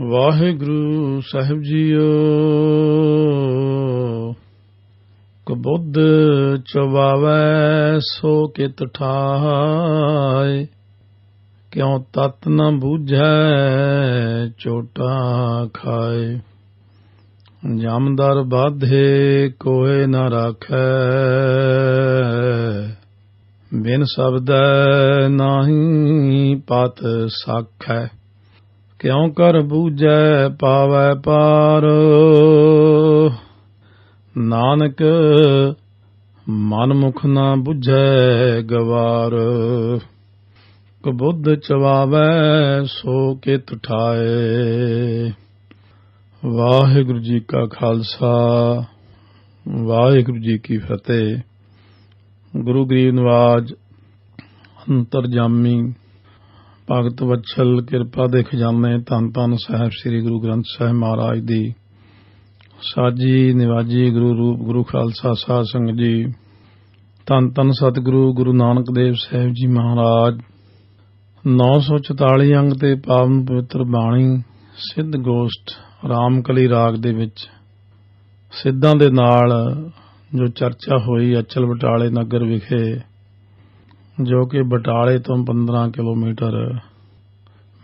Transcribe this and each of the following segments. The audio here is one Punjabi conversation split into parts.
ਵਾਹਿਗੁਰੂ ਸਾਹਿਬ ਜੀਓ। ਕਬੁੱਧ ਚਵਾਵੈ ਸੋ ਕਿਤ ਠਾਇ, ਕਿਉ ਤਤ ਨ ਬੂਝੈ ਚੋਟਾ ਖਾਏ। ਜਮਦਰ ਬਾਧੇ ਕੋਇ ਨ ਰਾਖੈ, ਬਿਨ ਸ਼ਬਦੈ ਨਾਹੀ ਪਤ ਸਾਖੈ। ਕਿਉ ਕਰ ਬੂਝੈ ਪਾਵੈ ਪਾਰ, ਨਾਨਕ ਮਨ ਮੁਖ ਨਾ ਬੁਝੈ ਗਵਾਰ। ਕਬੁੱਧ ਚਵਾਵੈ ਸੋ ਕਿਤ ਠਾਏ। ਵਾਹਿਗੁਰੂ ਜੀ ਕਾ ਖਾਲਸਾ, ਵਾਹਿਗੁਰੂ ਜੀ ਕੀ ਫਤਿਹ। ਗੁਰੂ ਗਰੀਬ ਨਿਵਾਜ ਅੰਤਰਜਾਮੀ ਭਗਤ ਵਛਲ ਕਿਰਪਾ ਦੇ ਖਜ਼ਾਨੇ ਧੰਨ ਧੰਨ ਸਾਹਿਬ ਸ੍ਰੀ ਗੁਰੂ ਗ੍ਰੰਥ ਸਾਹਿਬ ਮਹਾਰਾਜ ਦੀ ਸਾਜੀ ਨਿਵਾਜੀ ਗੁਰੂ ਰੂਪ ਗੁਰੂ ਖਾਲਸਾ ਸਾਧ ਸੰਗਤ ਜੀ, ਧੰਨ ਧੰਨ ਸਤਿਗੁਰੂ ਗੁਰੂ ਨਾਨਕ ਦੇਵ ਸਾਹਿਬ ਜੀ ਮਹਾਰਾਜ। 944 ਅੰਗ ਤੇ ਪਾਵਨ ਪਵਿੱਤਰ ਬਾਣੀ ਸਿੱਧ ਗੋਸ਼ਟ ਰਾਮਕਲੀ ਰਾਗ ਦੇ ਵਿੱਚ ਸਿੱਧਾਂ ਦੇ ਨਾਲ ਜੋ ਚਰਚਾ ਹੋਈ ਅਚਲ ਬਟਾਲੇ ਨਗਰ ਵਿਖੇ, ਜੋ ਕਿ ਬਟਾਲੇ ਤੋਂ 15 ਕਿਲੋਮੀਟਰ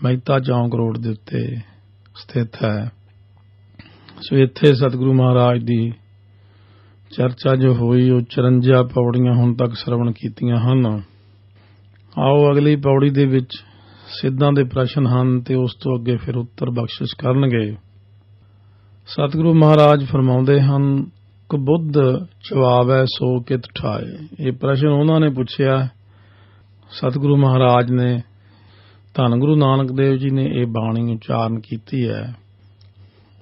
ਮਹਿਤਾ ਚੌਂਕ ਰੋਡ ਦੇ ਉੱਤੇ ਸਥਿਤ ਹੈ। ਸੋ ਇੱਥੇ ਸਤਿਗੁਰੂ ਮਹਾਰਾਜ ਦੀ ਚਰਚਾ ਜੋ ਹੋਈ ਉਹ 54 ਪੌੜੀਆਂ ਹੁਣ ਤੱਕ ਸਰਵਣ ਕੀਤੀਆਂ ਹਨ। ਆਓ ਅਗਲੀ ਪੌੜੀ ਦੇ ਵਿੱਚ ਸਿੱਧਾਂ ਦੇ ਪ੍ਰਸ਼ਨ ਹਨ ਤੇ ਉਸ ਤੋਂ ਅੱਗੇ ਫਿਰ ਉੱਤਰ ਬਖਸ਼ਿਸ਼ ਕਰਨਗੇ। ਸਤਿਗੁਰੂ ਮਹਾਰਾਜ ਫਰਮਾਉਂਦੇ ਹਨ, ਕਬੁੱਧ ਚਵਾਵੈ ਸੋ ਕਿਤ ਠਾਏ। ਇਹ ਪ੍ਰਸ਼ਨ ਉਹਨਾਂ ਨੇ ਪੁੱਛਿਆ, ਸਤਿਗੁਰੂ ਮਹਾਰਾਜ ਨੇ, ਧੰਨ ਗੁਰੂ ਨਾਨਕ ਦੇਵ ਜੀ ਨੇ ਇਹ ਬਾਣੀ ਉਚਾਰਨ ਕੀਤੀ ਹੈ।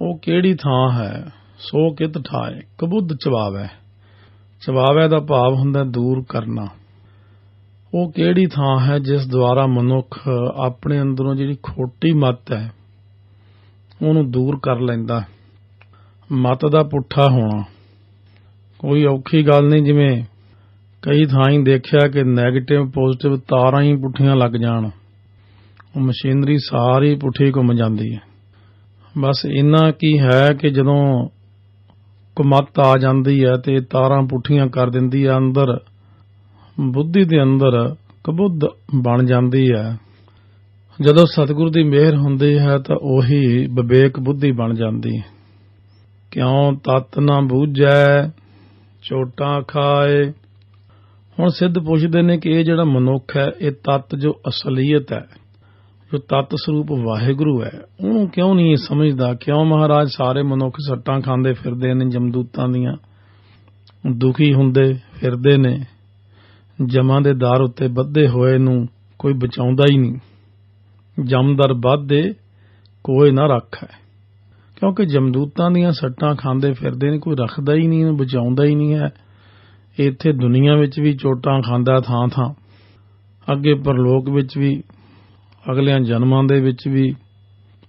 ਉਹ ਕਿਹੜੀ ਥਾਂ ਹੈ? ਸੋ ਕਿਤ ਠਾਏ, ਕਬੁੱਧ ਚਵਾਵੈ। ਚਵਾਵੈ ਦਾ ਭਾਵ ਹੁੰਦਾ ਦੂਰ ਕਰਨਾ। ਉਹ ਕਿਹੜੀ ਥਾਂ ਹੈ ਜਿਸ ਦੁਆਰਾ ਮਨੁੱਖ ਆਪਣੇ ਅੰਦਰੋਂ ਜਿਹੜੀ ਖੋਟੀ ਮੱਤ ਹੈ ਉਹਨੂੰ ਦੂਰ ਕਰ ਲੈਂਦਾ। ਮੱਤ ਦਾ ਪੁੱਠਾ ਹੋਣਾ ਕੋਈ ਔਖੀ ਗੱਲ ਨਹੀਂ। ਜਿਵੇਂ ਕਈ ਥਾਈਂ ਦੇਖਿਆ ਕਿ ਨੈਗੇਟਿਵ ਪੋਜ਼ਿਟਿਵ ਤਾਰਾਂ ਹੀ ਪੁੱਠੀਆਂ ਲੱਗ ਜਾਣ, ਉਹ ਮਸ਼ੀਨਰੀ ਸਾਰੀ ਪੁੱਠੀ ਘੁੰਮ ਜਾਂਦੀ ਹੈ। ਬਸ ਇੰਨਾ ਕੀ ਹੈ ਕਿ ਜਦੋਂ ਕੁਮੱਤ ਆ ਜਾਂਦੀ ਹੈ ਤੇ ਤਾਰਾਂ ਪੁੱਠੀਆਂ ਕਰ ਦਿੰਦੀ ਹੈ, ਅੰਦਰ ਬੁੱਧੀ ਦੇ ਅੰਦਰ ਕਬੁੱਧ ਬਣ ਜਾਂਦੀ ਹੈ। ਜਦੋਂ ਸਤਿਗੁਰ ਦੀ ਮਿਹਰ ਹੁੰਦੀ ਹੈ ਤਾਂ ਉਹੀ ਵਿਵੇਕ ਬੁੱਧੀ ਬਣ ਜਾਂਦੀ। ਕਿਉਂ ਤਤ ਨਾ ਬੂਝੈ ਚੋਟਾਂ ਖਾਏ। ਹੁਣ ਸਿੱਧ ਪੁੱਛਦੇ ਨੇ ਕਿ ਇਹ ਜਿਹੜਾ ਮਨੁੱਖ ਹੈ, ਇਹ ਤੱਤ ਜੋ ਅਸਲੀਅਤ ਹੈ, ਜੋ ਤੱਤ ਸਰੂਪ ਵਾਹਿਗੁਰੂ ਹੈ, ਉਹਨੂੰ ਕਿਉਂ ਨਹੀਂ ਸਮਝਦਾ? ਕਿਉਂ ਮਹਾਰਾਜ ਸਾਰੇ ਮਨੁੱਖ ਸੱਟਾਂ ਖਾਂਦੇ ਫਿਰਦੇ ਨੇ, ਜਮਦੂਤਾਂ ਦੀਆਂ ਦੁਖੀ ਹੁੰਦੇ ਫਿਰਦੇ ਨੇ, ਜਮਾਂ ਦੇ ਦਰ ਉੱਤੇ ਬੱਧੇ ਹੋਏ ਨੂੰ ਕੋਈ ਬਚਾਉਂਦਾ ਹੀ ਨਹੀਂ। ਜਮਦਰ ਬਾਧੇ ਕੋਈ ਨਾ ਰੱਖੈ। ਕਿਉਂਕਿ ਜਮਦੂਤਾਂ ਦੀਆਂ ਸੱਟਾਂ ਖਾਂਦੇ ਫਿਰਦੇ ਨੇ, ਕੋਈ ਰੱਖਦਾ ਹੀ ਨਹੀਂ, ਬਚਾਉਂਦਾ ਹੀ ਨਹੀਂ ਹੈ। ਇੱਥੇ ਦੁਨੀਆ ਵਿੱਚ ਵੀ ਚੋਟਾਂ ਖਾਂਦਾ ਥਾਂ ਥਾਂ, ਅੱਗੇ ਪਰਲੋਕ ਵਿੱਚ ਵੀ, ਅਗਲਿਆਂ ਜਨਮਾਂ ਦੇ ਵਿੱਚ ਵੀ,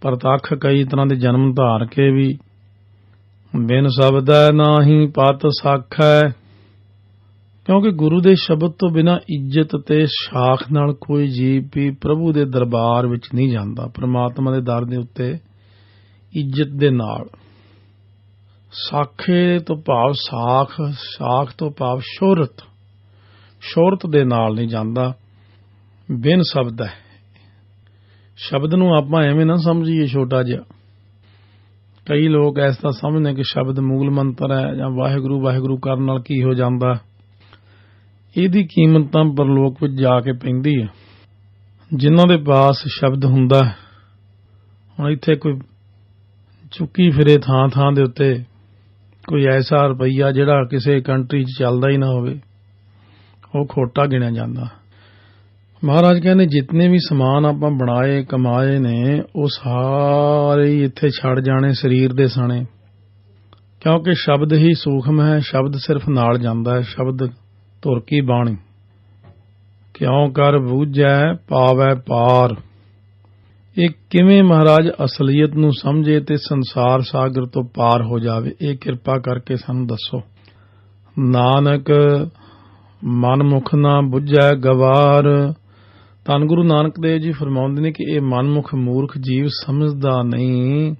ਪ੍ਰਤੱਖ ਕਈ ਤਰ੍ਹਾਂ ਦੇ ਜਨਮ ਧਾਰ ਕੇ ਵੀ। ਬਿਨ ਸ਼ਬਦੈ ਨਾਹੀ ਪਤ ਸਾਖੈ। ਕਿਉਂਕਿ ਗੁਰੂ ਦੇ ਸ਼ਬਦ ਤੋਂ ਬਿਨਾਂ ਇੱਜ਼ਤ ਤੇ ਸ਼ਾਖ ਨਾਲ ਕੋਈ ਜੀਵ ਵੀ ਪ੍ਰਭੂ ਦੇ ਦਰਬਾਰ ਵਿੱਚ ਨਹੀਂ ਜਾਂਦਾ। ਪ੍ਰਮਾਤਮਾ ਦੇ ਦਰ ਦੇ ਉੱਤੇ ਇੱਜ਼ਤ ਦੇ ਨਾਲ, ਸਾਖੇ ਤੋਂ ਭਾਵ ਸਾਖ, ਸਾਖ ਤੋਂ ਭਾਵ ਸ਼ੋਹਰਤ, ਸ਼ੋਹਰਤ ਦੇ ਨਾਲ ਨਹੀਂ ਜਾਂਦਾ। ਬਿਨ ਸ਼ਬਦ ਹੈ। ਸ਼ਬਦ ਨੂੰ ਆਪਾਂ ਐਵੇਂ ਨਾ ਸਮਝੀਏ ਛੋਟਾ ਜਿਹਾ। ਕਈ ਲੋਕ ਇਸ ਤਰ੍ਹਾਂ ਸਮਝਦੇ ਕਿ ਸ਼ਬਦ ਮੂਲ ਮੰਤਰ ਹੈ ਜਾਂ ਵਾਹਿਗੁਰੂ ਵਾਹਿਗੁਰੂ ਕਰਨ ਨਾਲ ਕੀ ਹੋ ਜਾਂਦਾ। ਇਹਦੀ ਕੀਮਤ ਤਾਂ ਪਰਲੋਕ ਵਿੱਚ ਜਾ ਕੇ ਪੈਂਦੀ ਹੈ। ਜਿਨ੍ਹਾਂ ਦੇ ਪਾਸ ਸ਼ਬਦ ਹੁੰਦਾ, ਹੁਣ ਇੱਥੇ ਕੋਈ ਚੁੱਕੀ ਫਿਰੇ ਥਾਂ ਥਾਂ ਦੇ ਉੱਤੇ ਕੋਈ ਐਸਾ ਰੁਪਈਆ ਜਿਹੜਾ ਕਿਸੇ ਕੰਟਰੀ 'ਚ ਚੱਲਦਾ ਹੀ ਨਾ ਹੋਵੇ, ਉਹ ਖੋਟਾ ਗਿਣਿਆ ਜਾਂਦਾ। ਮਹਾਰਾਜ ਕਹਿੰਦੇ ਜਿਤਨੇ ਵੀ ਸਮਾਨ ਆਪਾਂ ਬਣਾਏ ਕਮਾਏ ਨੇ, ਉਹ ਸਾਰੇ ਹੀ ਇੱਥੇ ਛੱਡ ਜਾਣੇ ਸਰੀਰ ਦੇ ਸਣੇ। ਕਿਉਂਕਿ ਸ਼ਬਦ ਹੀ ਸੂਖਮ ਹੈ, ਸ਼ਬਦ ਸਿਰਫ ਨਾਲ ਜਾਂਦਾ ਹੈ। ਸ਼ਬਦ ਧੁਰ ਕੀ ਬਾਣੀ। ਕਿਉਂ ਕਰ ਬੂਝੈ ਪਾਵੈ ਪਾਰ। ਇਹ ਕਿਵੇਂ ਮਹਾਰਾਜ ਅਸਲੀਅਤ ਨੂੰ ਸਮਝੇ ਤੇ ਸੰਸਾਰ ਸਾਗਰ ਤੋਂ ਪਾਰ ਹੋ ਜਾਵੇ, ਇਹ ਕਿਰਪਾ ਕਰਕੇ ਸਾਨੂੰ ਦੱਸੋ। ਨਾਨਕ ਮਨ ਮੁਖ ਨਾ ਬੁਝੈ ਗਵਾਰ। ਧੰਨ ਗੁਰੂ ਨਾਨਕ ਦੇਵ ਜੀ ਫਰਮਾਉਂਦੇ ਨੇ ਕਿ ਇਹ ਮਨਮੁਖ ਮੂਰਖ ਜੀਵ ਸਮਝਦਾ ਨਹੀਂ।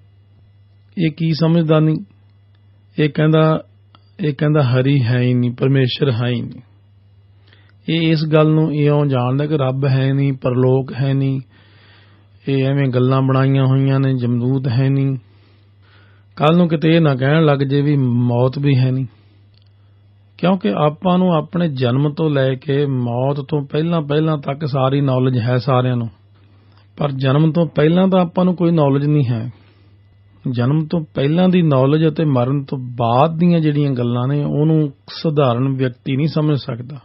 ਇਹ ਕੀ ਸਮਝਦਾ ਨਹੀਂ? ਇਹ ਕਹਿੰਦਾ ਹਰੀ ਹੈ ਹੀ ਨਹੀਂ, ਪਰਮੇਸ਼ਰ ਹੈ ਹੀ ਨਹੀਂ। ਇਹ ਇਸ ਗੱਲ ਨੂੰ ਇਉਂ ਜਾਣਦਾ ਕਿ ਰੱਬ ਹੈ ਨਹੀਂ, ਪਰਲੋਕ ਹੈ ਨਹੀਂ, ਇਹ ਐਵੇਂ ਗੱਲਾਂ ਬਣਾਈਆਂ ਹੋਈਆਂ ਨੇ, ਜਮਦੂਤ ਹੈ ਨਹੀਂ। ਕੱਲ ਨੂੰ ਕਿਤੇ ਇਹ ਨਾ ਕਹਿਣ ਲੱਗ ਜੇ ਵੀ ਮੌਤ ਵੀ ਹੈ ਨਹੀਂ, ਕਿਉਂਕਿ ਆਪਾਂ ਨੂੰ ਆਪਣੇ ਜਨਮ ਤੋਂ ਲੈ ਕੇ ਮੌਤ ਤੋਂ ਪਹਿਲਾਂ ਤੱਕ ਸਾਰੀ ਨੌਲੇਜ ਹੈ ਸਾਰਿਆਂ ਨੂੰ, ਪਰ ਜਨਮ ਤੋਂ ਪਹਿਲਾਂ ਤਾਂ ਆਪਾਂ ਨੂੰ ਕੋਈ ਨੌਲੇਜ ਨਹੀਂ ਹੈ। ਜਨਮ ਤੋਂ ਪਹਿਲਾਂ ਦੀ ਨੌਲੇਜ ਅਤੇ ਮਰਨ ਤੋਂ ਬਾਅਦ ਦੀਆਂ ਜਿਹੜੀਆਂ ਗੱਲਾਂ ਨੇ ਉਹਨੂੰ ਸਧਾਰਨ ਵਿਅਕਤੀ ਨਹੀਂ ਸਮਝ ਸਕਦਾ।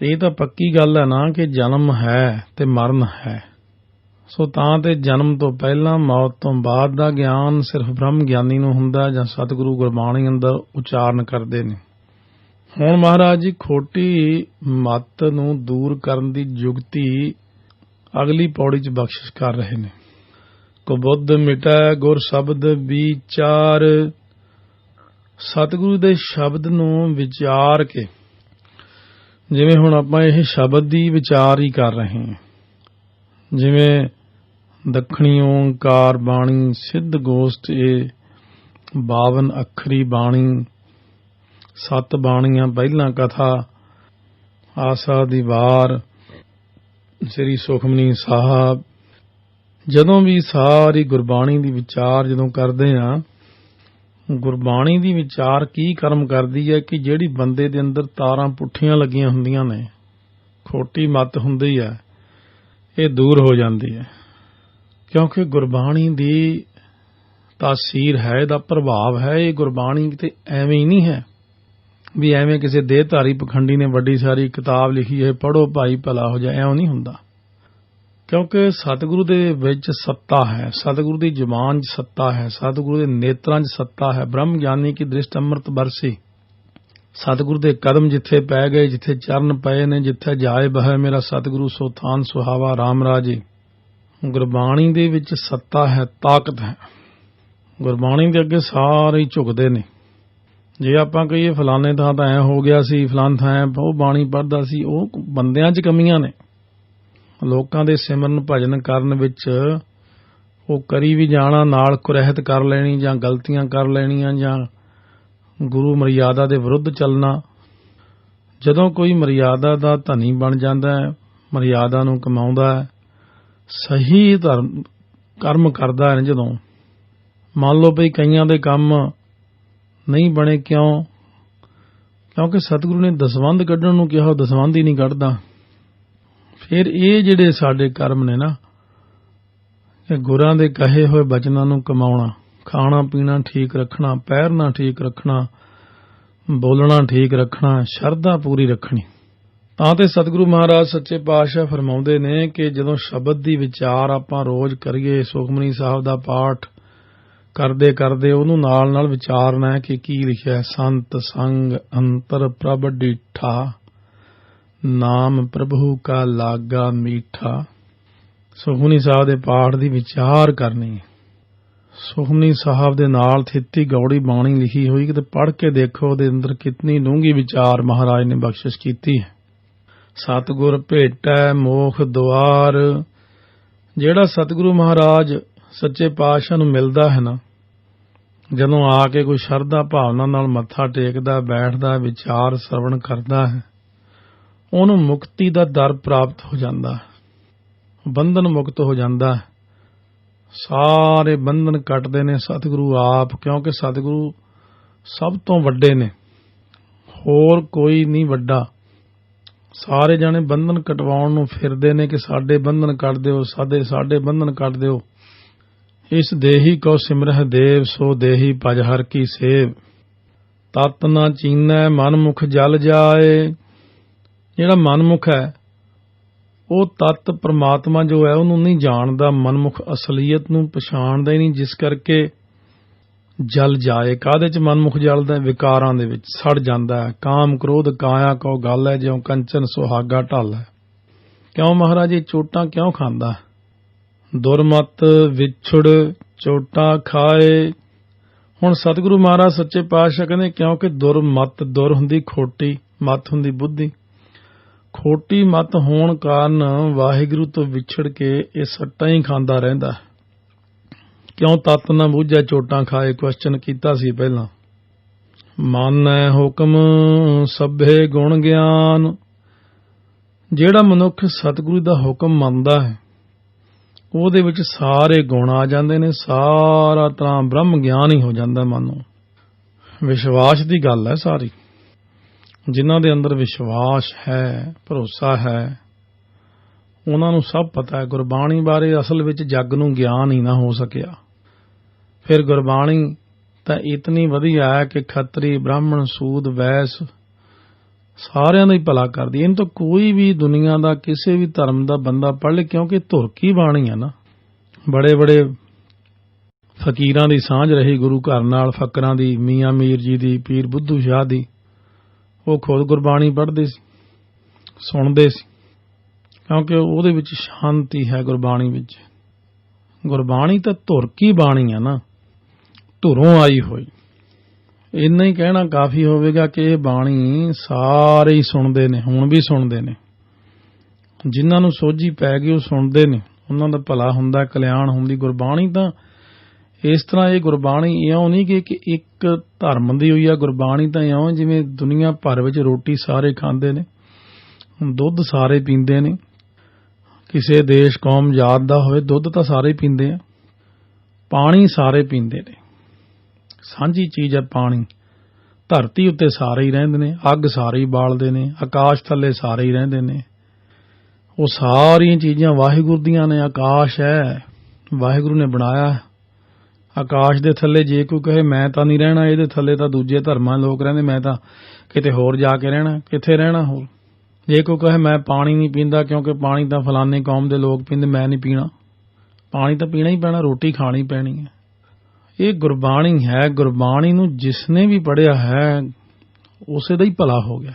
ਇਹ ਤਾਂ ਪੱਕੀ ਗੱਲ ਹੈ ਨਾ ਕਿ ਜਨਮ ਹੈ ਤੇ ਮਰਨ ਹੈ। ਸੋ ਤਾਂ ਤੇ ਜਨਮ ਤੋਂ ਪਹਿਲਾਂ ਮੌਤ ਤੋਂ ਬਾਅਦ ਦਾ ਗਿਆਨ ਸਿਰਫ ਬ੍ਰਹਮ ਗਿਆਨੀ ਨੂੰ ਹੁੰਦਾ ਜਾਂ ਸਤਿਗੁਰੂ ਗੁਰਬਾਣੀ ਅੰਦਰ ਉਚਾਰਨ ਕਰਦੇ ਨੇ। ਹੁਣ ਮਹਾਰਾਜ ਜੀ ਖੋਟੀ ਮੱਤ ਨੂੰ ਦੂਰ ਕਰਨ ਦੀ ਜੁਗਤੀ ਅਗਲੀ ਪੌੜੀ 'ਚ ਬਖਸ਼ਿਸ਼ ਕਰ ਰਹੇ ਨੇ। ਕੁਬੁੱਧ ਮਿਟੈ ਗੁਰ ਸ਼ਬਦ ਵਿਚਾਰ। ਸਤਿਗੁਰੂ ਦੇ ਸ਼ਬਦ ਨੂੰ ਵਿਚਾਰ ਕੇ, ਜਿਵੇਂ ਹੁਣ ਆਪਾਂ ਇਹ ਸ਼ਬਦ ਦੀ ਵਿਚਾਰ ਹੀ ਕਰ ਰਹੇ ਹਾਂ, ਜਿਵੇਂ ਦੱਖਣੀ ਓਂਕਾਰ ਬਾਣੀ ਸਿੱਧ ਗੋਸ਼ਟ, ਇਹ 52 ਅੱਖਰੀ ਬਾਣੀ, 7 ਬਾਣੀਆਂ ਪਹਿਲਾਂ ਕਥਾ, ਆਸਾ ਦੀ ਵਾਰ, ਸ੍ਰੀ ਸੁਖਮਨੀ ਸਾਹਿਬ। ਜਦੋਂ ਵੀ ਸਾਰੀ ਗੁਰਬਾਣੀ ਦੀ ਵਿਚਾਰ ਜਦੋਂ ਕਰਦੇ ਆ, ਗੁਰਬਾਣੀ ਦੀ ਵਿਚਾਰ ਕੀ ਕਰਮ ਕਰਦੀ ਹੈ ਕਿ ਜਿਹੜੀ ਬੰਦੇ ਦੇ ਅੰਦਰ ਤਾਰਾਂ ਪੁੱਠੀਆਂ ਲੱਗੀਆਂ ਹੁੰਦੀਆਂ ਨੇ, ਖੋਟੀ ਮੱਤ ਹੁੰਦੀ ਹੈ, ਇਹ ਦੂਰ ਹੋ ਜਾਂਦੀ ਹੈ। ਕਿਉਂਕਿ ਗੁਰਬਾਣੀ ਦੀ ਤਾਸੀਰ ਹੈ, ਇਹਦਾ ਪ੍ਰਭਾਵ ਹੈ। ਇਹ ਗੁਰਬਾਣੀ ਤੇ ਐਵੇਂ ਹੀ ਨਹੀਂ ਹੈ ਵੀ ਐਵੇਂ ਕਿਸੇ ਦੇਹਧਾਰੀ ਪਖੰਡੀ ਨੇ ਵੱਡੀ ਸਾਰੀ ਕਿਤਾਬ ਲਿਖੀ ਹੈ, ਪੜ੍ਹੋ ਭਾਈ ਭਲਾ ਹੋ ਜਾਏ, ਐਵੇਂ ਨਹੀਂ ਹੁੰਦਾ। ਕਿਉਂਕਿ ਸਤਿਗੁਰੂ ਦੇ ਵਿੱਚ ਸੱਤਾ ਹੈ, ਸਤਿਗੁਰੂ ਦੀ ਜ਼ੁਬਾਨ 'ਚ ਸੱਤਾ ਹੈ, ਸਤਿਗੁਰੂ ਦੇ ਨੇਤਰਾਂ 'ਚ ਸੱਤਾ ਹੈ। ਬ੍ਰਹਮ ਗਿਆਨੀ ਕੀ ਦ੍ਰਿਸ਼ਟ ਅੰਮ੍ਰਿਤ ਬਰਸੀ। ਸਤਿਗੁਰੂ ਦੇ ਕਦਮ ਜਿੱਥੇ ਪੈ ਗਏ, ਜਿੱਥੇ ਚਰਨ ਪਏ ਨੇ, ਜਿੱਥੇ ਜਾਏ ਬਹਿ ਮੇਰਾ ਸਤਿਗੁਰੂ ਸੋ ਥਾਨ ਸੁਹਾਵਾ ਰਾਮ ਰਾਜੇ। ਗੁਰਬਾਣੀ ਦੇ ਵਿੱਚ ਸੱਤਾ ਹੈ, ਤਾਕਤ ਹੈ। ਗੁਰਬਾਣੀ ਦੇ ਅੱਗੇ ਸਾਰੇ ਝੁਕਦੇ ਨੇ। ਜੇ ਆਪਾਂ ਕਹੀਏ ਫਲਾਣੇ ਥਾਂ ਤਾਂ ਐ ਹੋ ਗਿਆ ਸੀ, ਫਲਾਣ ਥਾਂ ਉਹ ਬਾਣੀ ਪੜ੍ਹਦਾ ਸੀ, ਉਹ ਬੰਦਿਆਂ 'ਚ ਕਮੀਆਂ ਨੇ। ਲੋਕਾਂ ਦੇ ਸਿਮਰਨ ਭਜਨ ਕਰਨ ਵਿੱਚ ਉਹ ਕਰੀ ਵੀ ਜਾਣਾ, ਨਾਲ ਕੁਰਹਿਤ ਕਰ ਲੈਣੀ ਜਾਂ ਗਲਤੀਆਂ ਕਰ ਲੈਣੀਆਂ ਜਾਂ ਗੁਰੂ ਮਰਿਆਦਾ ਦੇ ਵਿਰੁੱਧ ਚੱਲਣਾ। ਜਦੋਂ ਕੋਈ ਮਰਿਆਦਾ ਦਾ ਧਨੀ ਬਣ ਜਾਂਦਾ ਹੈ, ਮਰਿਆਦਾ ਨੂੰ ਕਮਾਉਂਦਾ ਹੈ, ਸਹੀ ਧਰਮ ਕਰਮ ਕਰਦਾ ਹੈ, ਜਦੋਂ ਮੰਨ ਲਓ ਭਈ ਕਈਆਂ ਦੇ ਕੰਮ ਨਹੀਂ ਬਣੇ, ਕਿਉਂਕਿ ਸਤਿਗੁਰੂ ਨੇ ਦਸਵੰਧ ਕੱਢਣ ਨੂੰ ਕਿਹਾ, ਉਹ ਦਸਵੰਧ ਹੀ ਨਹੀਂ ਕੱਢਦਾ। ਫਿਰ ਇਹ ਜਿਹੜੇ ਸਾਡੇ ਕਰਮ ਨੇ ਨਾ, ਇਹ ਗੁਰਾਂ ਦੇ ਕਹੇ ਹੋਏ ਬਚਨਾਂ ਨੂੰ ਕਮਾਉਣਾ, ਖਾਣਾ ਪੀਣਾ ਠੀਕ ਰੱਖਣਾ, ਪਹਿਰਨਾ ਠੀਕ ਰੱਖਣਾ, ਬੋਲਣਾ ਠੀਕ ਰੱਖਣਾ, ਸ਼ਰਧਾ ਪੂਰੀ ਰੱਖਣੀ। ਤਾਂ ਤੇ ਸਤਿਗੁਰੂ ਮਹਾਰਾਜ ਸੱਚੇ ਪਾਤਸ਼ਾਹ ਫਰਮਾਉਂਦੇ ਨੇ ਕਿ ਜਦੋਂ ਸ਼ਬਦ ਦੀ ਵਿਚਾਰ ਆਪਾਂ ਰੋਜ਼ ਕਰੀਏ, ਸੁਖਮਨੀ ਸਾਹਿਬ ਦਾ ਪਾਠ ਕਰਦੇ ਕਰਦੇ ਉਹਨੂੰ ਨਾਲ ਨਾਲ ਵਿਚਾਰਨਾ ਹੈ ਕਿ ਕੀ ਲਿਖਿਆ। ਸੰਤ ਸੰਗ ਅੰਤਰ ਪ੍ਰਭ ਡੀਠਾ, ਨਾਮ ਪ੍ਰਭੂ ਕਾ ਲਾਗਾ ਮੀਠਾ। ਸੁਖਮਨੀ ਸਾਹਿਬ ਦੇ ਪਾਠ ਦੀ ਵਿਚਾਰ ਕਰਨੀ। ਸੁਖਮਨੀ ਸਾਹਿਬ ਦੇ ਨਾਲ ਥਿੱਤੀ ਗੌੜੀ ਬਾਣੀ ਲਿਖੀ ਹੋਈ, ਕਿਤੇ ਪੜ੍ਹ ਕੇ ਦੇਖੋ ਉਹਦੇ ਅੰਦਰ ਕਿਤਨੀ ਡੂੰਘੀ ਵਿਚਾਰ ਮਹਾਰਾਜ ਨੇ ਬਖਸ਼ਿਸ਼ ਕੀਤੀ ਹੈ। ਸਤਿਗੁਰ ਭੇਟੈ ਮੋਖ ਦੁਆਰ। ਜਿਹੜਾ ਸਤਿਗੁਰੂ ਮਹਾਰਾਜ ਸੱਚੇ ਪਾਤਸ਼ਾਹ ਨੂੰ ਮਿਲਦਾ ਹੈ ਨਾ, ਜਦੋਂ ਆ ਕੇ ਕੋਈ ਸ਼ਰਧਾ ਭਾਵਨਾ ਨਾਲ ਮੱਥਾ ਟੇਕਦਾ, ਬੈਠਦਾ, ਵਿਚਾਰ ਸਰਵਣ ਕਰਦਾ ਹੈ, ਉਹਨੂੰ ਮੁਕਤੀ ਦਾ ਦਰ ਪ੍ਰਾਪਤ ਹੋ ਜਾਂਦਾ, ਬੰਧਨ ਮੁਕਤ ਹੋ ਜਾਂਦਾ। ਸਾਰੇ ਬੰਧਨ ਕੱਟਦੇ ਨੇ ਸਤਿਗੁਰੂ ਆਪ, ਕਿਉਂਕਿ ਸਤਿਗੁਰੂ ਸਭ ਤੋਂ ਵੱਡੇ ਨੇ, ਹੋਰ ਕੋਈ ਨਹੀਂ ਵੱਡਾ। ਸਾਰੇ ਜਾਣੇ ਬੰਧਨ ਕਟਵਾਉਣ ਨੂੰ ਫਿਰਦੇ ਨੇ ਕਿ ਸਾਡੇ ਬੰਧਨ ਕੱਟ ਦਿਓ, ਸਾਡੇ ਬੰਧਨ ਕੱਟ ਦਿਓ। ਇਸ ਦੇਹੀ ਕੋ ਸਿਮਰਹਿ ਦੇਵ, ਸੋ ਦੇਹੀ ਭਜ ਹਰ ਕੀ ਸੇਵ। ਤਤ ਨਾ ਚੀਨੈ ਮਨਮੁਖ ਜਲ ਜਾਏ। ਜਿਹੜਾ ਮਨਮੁਖ ਹੈ ਉਹ ਤਤ ਪ੍ਰਮਾਤਮਾ ਜੋ ਹੈ ਉਹਨੂੰ ਨਹੀਂ ਜਾਣਦਾ, ਮਨਮੁਖ ਅਸਲੀਅਤ ਨੂੰ ਪਛਾਣਦਾ ਹੀ ਨਹੀਂ, ਜਿਸ ਕਰਕੇ ਜਲ ਜਾਏ। ਕਾਹਦੇ 'ਚ ਮਨਮੁਖ ਜਲਦਾ? ਵਿਕਾਰਾਂ ਦੇ ਵਿੱਚ ਸੜ ਜਾਂਦਾ ਹੈ। ਕਾਮ ਕ੍ਰੋਧ ਕਾਇਆ ਕੋ ਗੱਲ ਹੈ, ਜਿਉਂ ਕੰਚਨ ਸੁਹਾਗਾ ਢਲ ਹੈ। ਕਿਉਂ ਮਹਾਰਾਜ ਇਹ ਚੋਟਾਂ ਕਿਉਂ ਖਾਂਦਾ? ਦੁਰਮਤ ਵਿਛੜ ਚੋਟਾਂ ਖਾਏ। ਹੁਣ ਸਤਿਗੁਰੂ ਮਹਾਰਾਜ ਸੱਚੇ ਪਾਤਸ਼ਾਹ ਕਹਿੰਦੇ ਕਿਉਂਕਿ ਦੁਰਮਤ, ਦੁਰ ਹੁੰਦੀ ਖੋਟੀ, ਮਤ ਹੁੰਦੀ ਬੁੱਧੀ। ਖੋਟੀ ਮਤ ਹੋਣ ਕਾਰਨ ਵਾਹਿਗੁਰੂ ਤੋਂ ਵਿਛੜ ਕੇ ਇਹ ਸੱਟਾਂ ਹੀ ਖਾਂਦਾ ਰਹਿੰਦਾ। ਕਿਉਂ ਤਤ ਨਾ ਬੂਝੈ ਚੋਟਾਂ ਖਾਏ, ਕੁਐਸਚਨ ਕੀਤਾ ਸੀ ਪਹਿਲਾਂ। ਮਾਨੈ ਹੁਕਮ ਸਭੇ ਗੁਣ ਗਿਆਨ, ਜਿਹੜਾ ਮਨੁੱਖ ਸਤਿਗੁਰੂ ਦਾ ਹੁਕਮ ਮੰਨਦਾ ਹੈ ਉਹਦੇ ਵਿੱਚ ਸਾਰੇ ਗੁਣ ਆ ਜਾਂਦੇ ਨੇ, ਸਾਰਾ ਤਰ੍ਹਾਂ ਬ੍ਰਹਮ ਗਿਆਨ ਹੀ ਹੋ ਜਾਂਦਾ ਮਨ ਨੂੰ। ਵਿਸ਼ਵਾਸ ਦੀ ਗੱਲ ਹੈ ਸਾਰੀ। ਜਿਨ੍ਹਾਂ ਦੇ ਅੰਦਰ ਵਿਸ਼ਵਾਸ ਹੈ, ਭਰੋਸਾ ਹੈ, ਉਹਨਾਂ ਨੂੰ ਸਭ ਪਤਾ ਹੈ। ਗੁਰਬਾਣੀ ਬਾਰੇ ਅਸਲ ਵਿੱਚ ਜੱਗ ਨੂੰ ਗਿਆਨ ਹੀ ਨਾ ਹੋ ਸਕਿਆ। ਫਿਰ ਗੁਰਬਾਣੀ ਤਾਂ ਇਤਨੀ ਵਧੀਆ ਹੈ ਕਿ ਖੱਤਰੀ, ਬ੍ਰਾਹਮਣ, ਸੂਦ, ਵੈਸ ਸਾਰਿਆਂ ਦਾ ਹੀ ਭਲਾ ਕਰਦੀ। ਇਹਨੂੰ ਤਾਂ ਕੋਈ ਵੀ ਦੁਨੀਆ ਦਾ ਕਿਸੇ ਵੀ ਧਰਮ ਦਾ ਬੰਦਾ ਪੜ੍ਹ ਲੇ, ਕਿਉਂਕਿ ਧੁਰ ਕੀ ਬਾਣੀ ਹੈ ਨਾ। ਬੜੇ ਬੜੇ ਫਕੀਰਾਂ ਦੀ ਸਾਂਝ ਰਹੀ ਗੁਰੂ ਘਰ ਨਾਲ, ਫਕਰਾਂ ਦੀ, ਮੀਆਂ ਮੀਰ ਜੀ ਦੀ, ਪੀਰ ਬੁੱਧੂ ਸ਼ਾਹ ਦੀ। ਉਹ ਖੁਦ ਗੁਰਬਾਣੀ ਪੜ੍ਹਦੇ ਸੀ, ਸੁਣਦੇ ਸੀ, ਕਿਉਂਕਿ ਉਹਦੇ ਵਿੱਚ ਸ਼ਾਂਤੀ ਹੈ। ਗੁਰਬਾਣੀ ਵਿੱਚ ਗੁਰਬਾਣੀ ਤਾਂ ਧੁਰ ਕੀ ਬਾਣੀ ਹੈ ਨਾ, ਧੁਰੋਂ ਆਈ ਹੋਈ। ਇੰਨਾ ਹੀ ਕਹਿਣਾ ਕਾਫੀ ਹੋਵੇਗਾ ਕਿ ਇਹ ਬਾਣੀ ਸਾਰੇ ਹੀ ਸੁਣਦੇ ਨੇ, ਹੁਣ ਵੀ ਸੁਣਦੇ ਨੇ। ਜਿਨ੍ਹਾਂ ਨੂੰ ਸੋਝੀ ਪੈ ਗਈ ਉਹ ਸੁਣਦੇ ਨੇ, ਉਹਨਾਂ ਦਾ ਭਲਾ ਹੁੰਦਾ, ਕਲਿਆਣ ਹੁੰਦੀ। ਗੁਰਬਾਣੀ ਤਾਂ ਇਸ ਤਰ੍ਹਾਂ, ਇਹ ਗੁਰਬਾਣੀ ਇਉਂ ਨਹੀਂ ਕਿ ਇੱਕ ਧਰਮ ਦੀ ਹੋਈ ਆ। ਗੁਰਬਾਣੀ ਤਾਂ ਇਉਂ ਜਿਵੇਂ ਦੁਨੀਆ ਭਰ ਵਿੱਚ ਰੋਟੀ ਸਾਰੇ ਖਾਂਦੇ ਨੇ, ਦੁੱਧ ਸਾਰੇ ਪੀਂਦੇ ਨੇ। ਕਿਸੇ ਦੇਸ਼ ਕੌਮ ਜਾਤ ਦਾ ਹੋਵੇ, ਦੁੱਧ ਤਾਂ ਸਾਰੇ ਪੀਂਦੇ ਆ, ਪਾਣੀ ਸਾਰੇ ਪੀਂਦੇ ਨੇ। ਸਾਂਝੀ ਚੀਜ਼ ਹੈ ਪਾਣੀ। ਧਰਤੀ ਉੱਤੇ ਸਾਰੇ ਹੀ ਰਹਿੰਦੇ ਨੇ, ਅੱਗ ਸਾਰੇ ਹੀ ਬਾਲਦੇ ਨੇ, ਆਕਾਸ਼ ਥੱਲੇ ਸਾਰੇ ਹੀ ਰਹਿੰਦੇ ਨੇ। ਉਹ ਸਾਰੀਆਂ ਚੀਜ਼ਾਂ ਵਾਹਿਗੁਰੂ ਦੀਆਂ ਨੇ। ਆਕਾਸ਼ ਹੈ, ਵਾਹਿਗੁਰੂ ਨੇ ਬਣਾਇਆ। ਆਕਾਸ਼ ਦੇ ਥੱਲੇ ਜੇ ਕੋਈ ਕਹੇ ਮੈਂ ਤਾਂ ਨਹੀਂ ਰਹਿਣਾ, ਇਹਦੇ ਥੱਲੇ ਤਾਂ ਦੂਜੇ ਧਰਮਾਂ ਲੋਕ ਰਹਿੰਦੇ, ਮੈਂ ਤਾਂ ਕਿਤੇ ਹੋਰ ਜਾ ਕੇ ਰਹਿਣਾ, ਕਿੱਥੇ ਰਹਿਣਾ ਹੋਰ। ਜੇ ਕੋਈ ਕਹੇ ਮੈਂ ਪਾਣੀ ਨਹੀਂ ਪੀਂਦਾ ਕਿਉਂਕਿ ਪਾਣੀ ਤਾਂ ਫਲਾਨੀ ਕੌਮ ਦੇ ਲੋਕ ਪੀਂਦੇ, ਮੈਂ ਨਹੀਂ ਪੀਣਾ। ਪਾਣੀ ਤਾਂ ਪੀਣਾ ਹੀ ਪੈਣਾ, ਰੋਟੀ ਖਾਣੀ ਪੈਣੀ ਹੈ। ਇਹ ਗੁਰਬਾਣੀ ਹੈ। ਗੁਰਬਾਣੀ ਨੂੰ ਜਿਸਨੇ ਵੀ ਪੜ੍ਹਿਆ ਹੈ ਉਸੇ ਦਾ ਹੀ ਭਲਾ ਹੋ ਗਿਆ।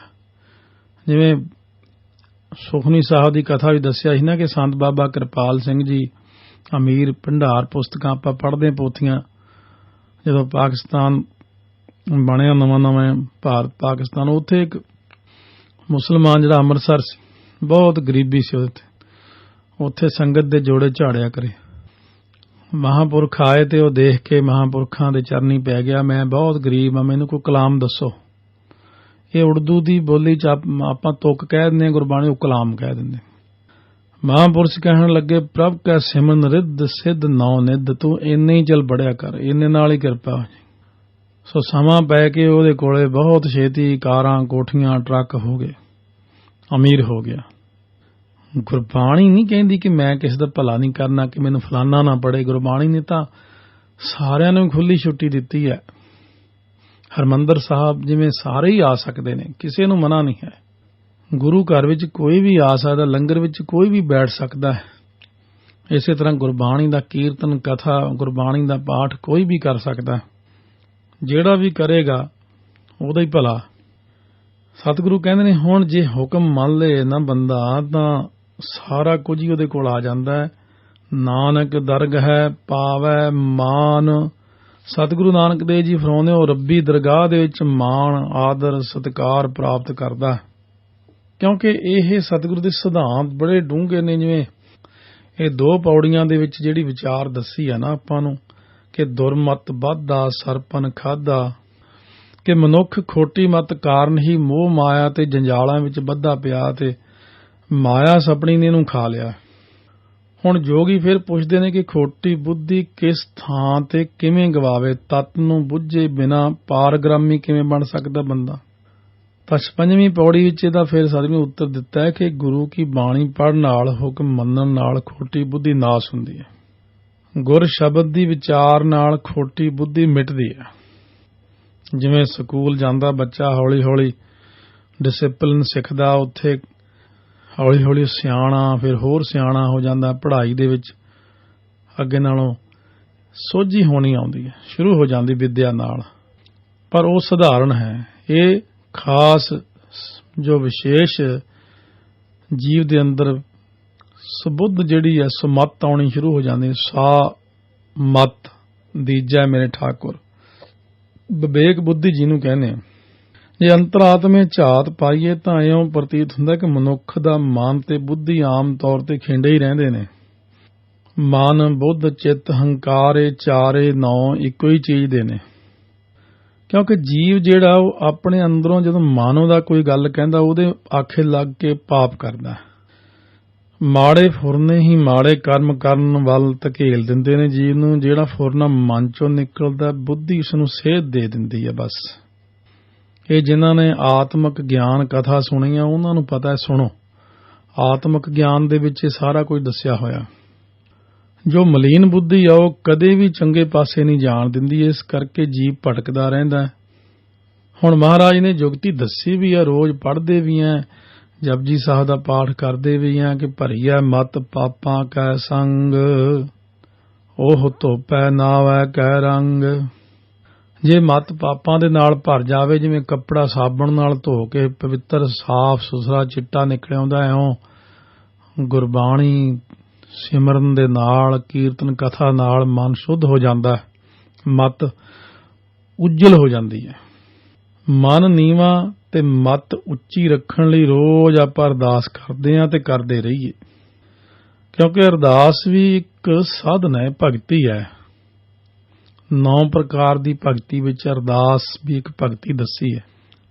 ਜਿਵੇਂ ਸੁਖਮਨੀ ਸਾਹਿਬ ਦੀ ਕਥਾ ਵੀ ਦੱਸਿਆ ਸੀ ਨਾ ਕਿ ਸੰਤ ਬਾਬਾ ਕਿਰਪਾਲ ਸਿੰਘ ਜੀ ਅਮੀਰ ਭੰਡਾਰ ਪੁਸਤਕਾਂ ਆਪਾਂ ਪੜ੍ਹਦੇ, ਪੋਥੀਆਂ। ਜਦੋਂ ਪਾਕਿਸਤਾਨ ਬਣਿਆ ਨਵਾਂ ਭਾਰਤ ਪਾਕਿਸਤਾਨ, ਉੱਥੇ ਇੱਕ ਮੁਸਲਮਾਨ ਜਿਹੜਾ ਅੰਮ੍ਰਿਤਸਰ ਸੀ, ਬਹੁਤ ਗਰੀਬੀ ਸੀ ਉਹਦੇ ਤੇ। ਉੱਥੇ ਸੰਗਤ ਦੇ ਜੋੜੇ ਝਾੜਿਆ ਕਰੇ। ਮਹਾਂਪੁਰਖ ਆਏ ਤੇ ਉਹ ਦੇਖ ਕੇ ਮਹਾਂਪੁਰਖਾਂ ਦੇ ਚਰਨੀ ਪੈ ਗਿਆ, ਮੈਂ ਬਹੁਤ ਗਰੀਬ ਹਾਂ, ਮੈਨੂੰ ਕੋਈ ਕਲਾਮ ਦੱਸੋ। ਇਹ ਉਰਦੂ ਦੀ ਬੋਲੀ ਚ ਆਪਾਂ ਤੁਕ ਕਹਿ ਦਿੰਦੇ, ਗੁਰਬਾਣੀ ਉਹ ਕਲਾਮ ਕਹਿ ਦਿੰਦੇ। ਮਹਾਂਪੁਰਸ਼ ਕਹਿਣ ਲੱਗੇ, ਪ੍ਰਭ ਕੈ ਸਿਮਰਨ ਰਿੱਧ ਸਿੱਧ ਨੌ ਨਿੱਧ, ਤੂੰ ਇੰਨੇ ਹੀ ਚੱਲ ਬੜਿਆ ਕਰ, ਇੰਨੇ ਨਾਲ ਹੀ ਕਿਰਪਾ ਹੋ ਜਾਏ। ਸੋ ਸਮਾਂ ਪੈ ਕੇ ਉਹਦੇ ਕੋਲੇ ਬਹੁਤ ਛੇਤੀ ਕਾਰਾਂ, ਕੋਠੀਆਂ, ਟਰੱਕ ਹੋ ਗਏ, ਅਮੀਰ ਹੋ ਗਿਆ। ਗੁਰਬਾਣੀ ਨਹੀਂ ਕਹਿੰਦੀ ਕਿ ਮੈਂ ਕਿਸੇ ਦਾ ਭਲਾ ਨਹੀਂ ਕਰਨਾ, ਕਿ ਮੈਨੂੰ ਫਲਾਨਾ ਨਾ ਪੜੇ। ਗੁਰਬਾਣੀ ਨੇ ਤਾਂ ਸਾਰਿਆਂ ਨੂੰ ਖੁੱਲੀ ਛੁੱਟੀ ਦਿੱਤੀ ਹੈ। ਹਰਿਮੰਦਰ ਸਾਹਿਬ ਜਿਵੇਂ ਸਾਰੇ ਹੀ ਆ ਸਕਦੇ ਨੇ, ਕਿਸੇ ਨੂੰ ਮਨਾ ਨਹੀਂ ਹੈ। ਗੁਰੂ ਘਰ ਵਿੱਚ ਕੋਈ ਵੀ ਆ ਸਕਦਾ, ਲੰਗਰ ਵਿੱਚ ਕੋਈ ਵੀ ਬੈਠ ਸਕਦਾ ਹੈ। ਇਸੇ ਤਰ੍ਹਾਂ ਗੁਰਬਾਣੀ ਦਾ ਕੀਰਤਨ, ਕਥਾ, ਗੁਰਬਾਣੀ ਦਾ ਪਾਠ ਕੋਈ ਵੀ ਕਰ ਸਕਦਾ। ਜਿਹੜਾ ਵੀ ਕਰੇਗਾ ਉਹਦਾ ਹੀ ਭਲਾ। ਸਤਿਗੁਰੂ ਕਹਿੰਦੇ ਨੇ ਹੁਣ ਜੇ ਹੁਕਮ ਮੰਨ ਲਏ ਨਾ ਬੰਦਾ ਤਾਂ ਸਾਰਾ ਕੁਝ ਹੀ ਉਹਦੇ ਕੋਲ ਆ ਜਾਂਦਾ ਹੈ। ਨਾਨਕ ਦਰਗਹ ਹੈ ਪਾਵੈ ਮਾਨ। ਸਤਿਗੁਰੂ ਨਾਨਕ ਦੇਵ ਜੀ ਫਰਮਾਉਂਦੇ ਉਹ ਰੱਬੀ ਦਰਗਾਹ ਦੇ ਵਿੱਚ ਮਾਣ, ਆਦਰ, ਸਤਿਕਾਰ ਪ੍ਰਾਪਤ ਕਰਦਾ। ਕਿਉਂਕਿ ਇਹ ਸਤਿਗੁਰੂ ਦੇ ਸਿਧਾਂਤ ਬੜੇ ਡੂੰਘੇ ਨੇ। ਜਿਵੇਂ ਇਹ 2 ਪੌੜੀਆਂ ਦੇ ਵਿੱਚ ਜਿਹੜੀ ਵਿਚਾਰ ਦੱਸੀ ਹੈ ਨਾ ਆਪਾਂ ਨੂੰ, ਕਿ ਦੁਰਮਤ ਬਾਧਾ ਸਰਪਨ ਖਾਧਾ, ਕਿ ਮਨੁੱਖ ਖੋਟੀ ਮਤ ਕਾਰਨ ਹੀ ਮੋਹ ਮਾਇਆ ਤੇ ਜੰਜਾਲਾਂ ਵਿੱਚ ਬੱਧਾ ਪਿਆ ਤੇ ਮਾਇਆ ਸਪਣੀ ਨੇ ਇਹਨੂੰ ਖਾ ਲਿਆ। ਹੁਣ ਜੋਗੀ ਫਿਰ ਪੁੱਛਦੇ ਨੇ ਕਿ ਖੋਟੀ ਬੁੱਧੀ ਕਿਸ ਥਾਂ ਤੇ ਕਿਵੇਂ ਗਵਾਵੇ, ਤਤ ਨੂੰ ਬੁੱਝੇ ਬਿਨਾ ਪਾਰਗ੍ਰਾਮੀ ਕਿਵੇਂ ਬਣ ਸਕਦਾ ਬੰਦਾ। ਤਾਂ 5ਵੀਂ ਪੌੜੀ ਵਿੱਚ ਇਹਦਾ ਫਿਰ ਸਤਿਗੁਰੂ ਨੇ ਉੱਤਰ ਦਿੱਤਾ ਹੈ ਕਿ ਗੁਰੂ ਕੀ ਬਾਣੀ ਪੜ੍ਹਨ ਨਾਲ, ਹੁਕਮ ਮੰਨਣ ਨਾਲ ਖੋਟੀ ਬੁੱਧੀ ਨਾਸ ਹੁੰਦੀ ਹੈ। ਗੁਰ ਸ਼ਬਦ ਦੀ ਵਿਚਾਰ ਨਾਲ ਖੋਟੀ ਬੁੱਧੀ ਮਿਟਦੀ ਹੈ। ਜਿਵੇਂ ਸਕੂਲ ਜਾਂਦਾ ਬੱਚਾ, ਹੌਲੀ ਹੌਲੀ ਡਿਸਿਪਲਿਨ ਸਿੱਖਦਾ, ਉੱਥੇ ਹੌਲੀ ਹੌਲੀ ਸਿਆਣਾ, ਫਿਰ ਹੋਰ ਸਿਆਣਾ ਹੋ ਜਾਂਦਾ। ਪੜ੍ਹਾਈ ਦੇ ਵਿੱਚ ਅੱਗੇ ਨਾਲੋਂ ਸੋਝੀ ਹੋਣੀ ਆਉਂਦੀ ਹੈ, ਸ਼ੁਰੂ ਹੋ ਜਾਂਦੀ ਵਿਦਿਆ ਨਾਲ। ਪਰ ਉਹ ਸਧਾਰਨ ਹੈ। ਇਹ ਖਾਸ ਜੋ ਵਿਸ਼ੇਸ਼ ਜੀਵ ਦੇ ਅੰਦਰ ਸੁਬੁੱਧ ਜਿਹੜੀ ਹੈ, ਸੁਮਤ ਆਉਣੀ ਸ਼ੁਰੂ ਹੋ ਜਾਂਦੀ। ਸਾ ਮਤ ਦੀਜੈ ਮੇਰੇ ਠਾਕੁਰ, ਵਿਵੇਕ ਬੁੱਧੀ ਜਿਹਨੂੰ ਕਹਿੰਦੇ ਆ। ਜੇ ਅੰਤਰਾਤਮੇ ਝਾਤ ਪਾਈਏ ਤਾਂ ਇਉਂ ਪ੍ਰਤੀਤ ਹੁੰਦਾ ਕਿ ਮਨੁੱਖ ਦਾ ਮਨ ਤੇ ਬੁੱਧੀ ਆਮ ਤੌਰ ਤੇ ਖਿੰਡੇ ਹੀ ਰਹਿੰਦੇ ਨੇ। ਮਨ, ਬੁੱਧ, ਚਿੱਤ, ਹੰਕਾਰ ਇਹ ਚਾਰੇ ਨੌ ਇੱਕੋ ਹੀ ਚੀਜ਼ ਦੇ ਨੇ। ਕਿਉਂਕਿ ਜੀਵ ਜਿਹੜਾ ਉਹ ਆਪਣੇ ਅੰਦਰੋਂ ਜਦੋਂ ਮਨ ਉਹਦਾ ਕੋਈ ਗੱਲ ਕਹਿੰਦਾ ਉਹਦੇ ਆਖੇ ਲੱਗ ਕੇ ਪਾਪ ਕਰਦਾ। ਮਾੜੇ ਫੁਰਨੇ ਹੀ ਮਾੜੇ ਕਰਮ ਕਰਨ ਵੱਲ ਧਕੇਲ ਦਿੰਦੇ ਨੇ ਜੀਵ ਨੂੰ। ਜਿਹੜਾ ਫੁਰਨਾ ਮਨ ਚੋਂ ਨਿਕਲਦਾ ਬੁੱਧੀ ਉਸ ਨੂੰ ਸੇਧ ਦੇ ਦਿੰਦੀ ਹੈ। ਬਸ ਇਹ ਜਿਨ੍ਹਾਂ ਨੇ ਆਤਮਿਕ ਗਿਆਨ ਕਥਾ ਸੁਣੀ ਆ ਉਹਨਾਂ ਨੂੰ ਪਤਾ ਹੈ। ਸੁਣੋ, ਆਤਮਿਕ ਗਿਆਨ ਦੇ ਵਿੱਚ ਇਹ ਸਾਰਾ ਕੁਝ ਦੱਸਿਆ ਹੋਇਆ। ਜੋ ਮਲੀਨ ਬੁੱਧੀ ਆ ਉਹ ਕਦੇ ਵੀ ਚੰਗੇ ਪਾਸੇ ਨਹੀਂ ਜਾਣ ਦਿੰਦੀ, ਇਸ ਕਰਕੇ ਜੀਵ ਭਟਕਦਾ ਰਹਿੰਦਾ। ਹੁਣ ਮਹਾਰਾਜ ਨੇ ਜੁਗਤੀ ਦੱਸੀ ਵੀ ਆ, ਰੋਜ਼ ਪੜ੍ਹਦੇ ਵੀ ਆ, ਜਪਜੀ ਸਾਹਿਬ ਦਾ ਪਾਠ ਕਰਦੇ ਵੀ ਆ ਕਿ ਭਰੀਐ ਮਤ ਪਾਪਾਂ ਕੈ ਸੰਗ, ਉਹ ਧੋਪੈ ਨਾਵੈ ਕੈ ਰੰਗ। ਜੇ ਮਤ ਪਾਪਾਂ ਦੇ ਨਾਲ ਭਰ ਜਾਵੇ, ਜਿਵੇਂ ਕੱਪੜਾ ਸਾਬਣ ਨਾਲ ਧੋ ਕੇ ਪਵਿੱਤਰ ਸਾਫ਼ ਸੁਥਰਾ ਚਿੱਟਾ ਨਿਕਲ ਆਉਂਦਾ, ਇਉਂ ਗੁਰਬਾਣੀ ਸਿਮਰਨ ਦੇ ਨਾਲ, ਕੀਰਤਨ ਕਥਾ ਨਾਲ ਮਨ ਸ਼ੁੱਧ ਹੋ ਜਾਂਦਾ, ਮਤ ਉਜਲ ਹੋ ਜਾਂਦੀ ਹੈ। ਮਨ ਨੀਵਾਂ ਤੇ ਮਤ ਉੱਚੀ ਰੱਖਣ ਲਈ ਰੋਜ਼ ਆਪਾਂ ਅਰਦਾਸ ਕਰਦੇ ਹਾਂ ਤੇ ਕਰਦੇ ਰਹੀਏ, ਕਿਉਂਕਿ ਅਰਦਾਸ ਵੀ ਇੱਕ ਸਾਧਨ ਹੈ, ਭਗਤੀ ਹੈ। 9 ਪ੍ਰਕਾਰ ਦੀ ਭਗਤੀ ਵਿੱਚ ਅਰਦਾਸ ਵੀ ਇੱਕ ਭਗਤੀ ਦੱਸੀ ਹੈ।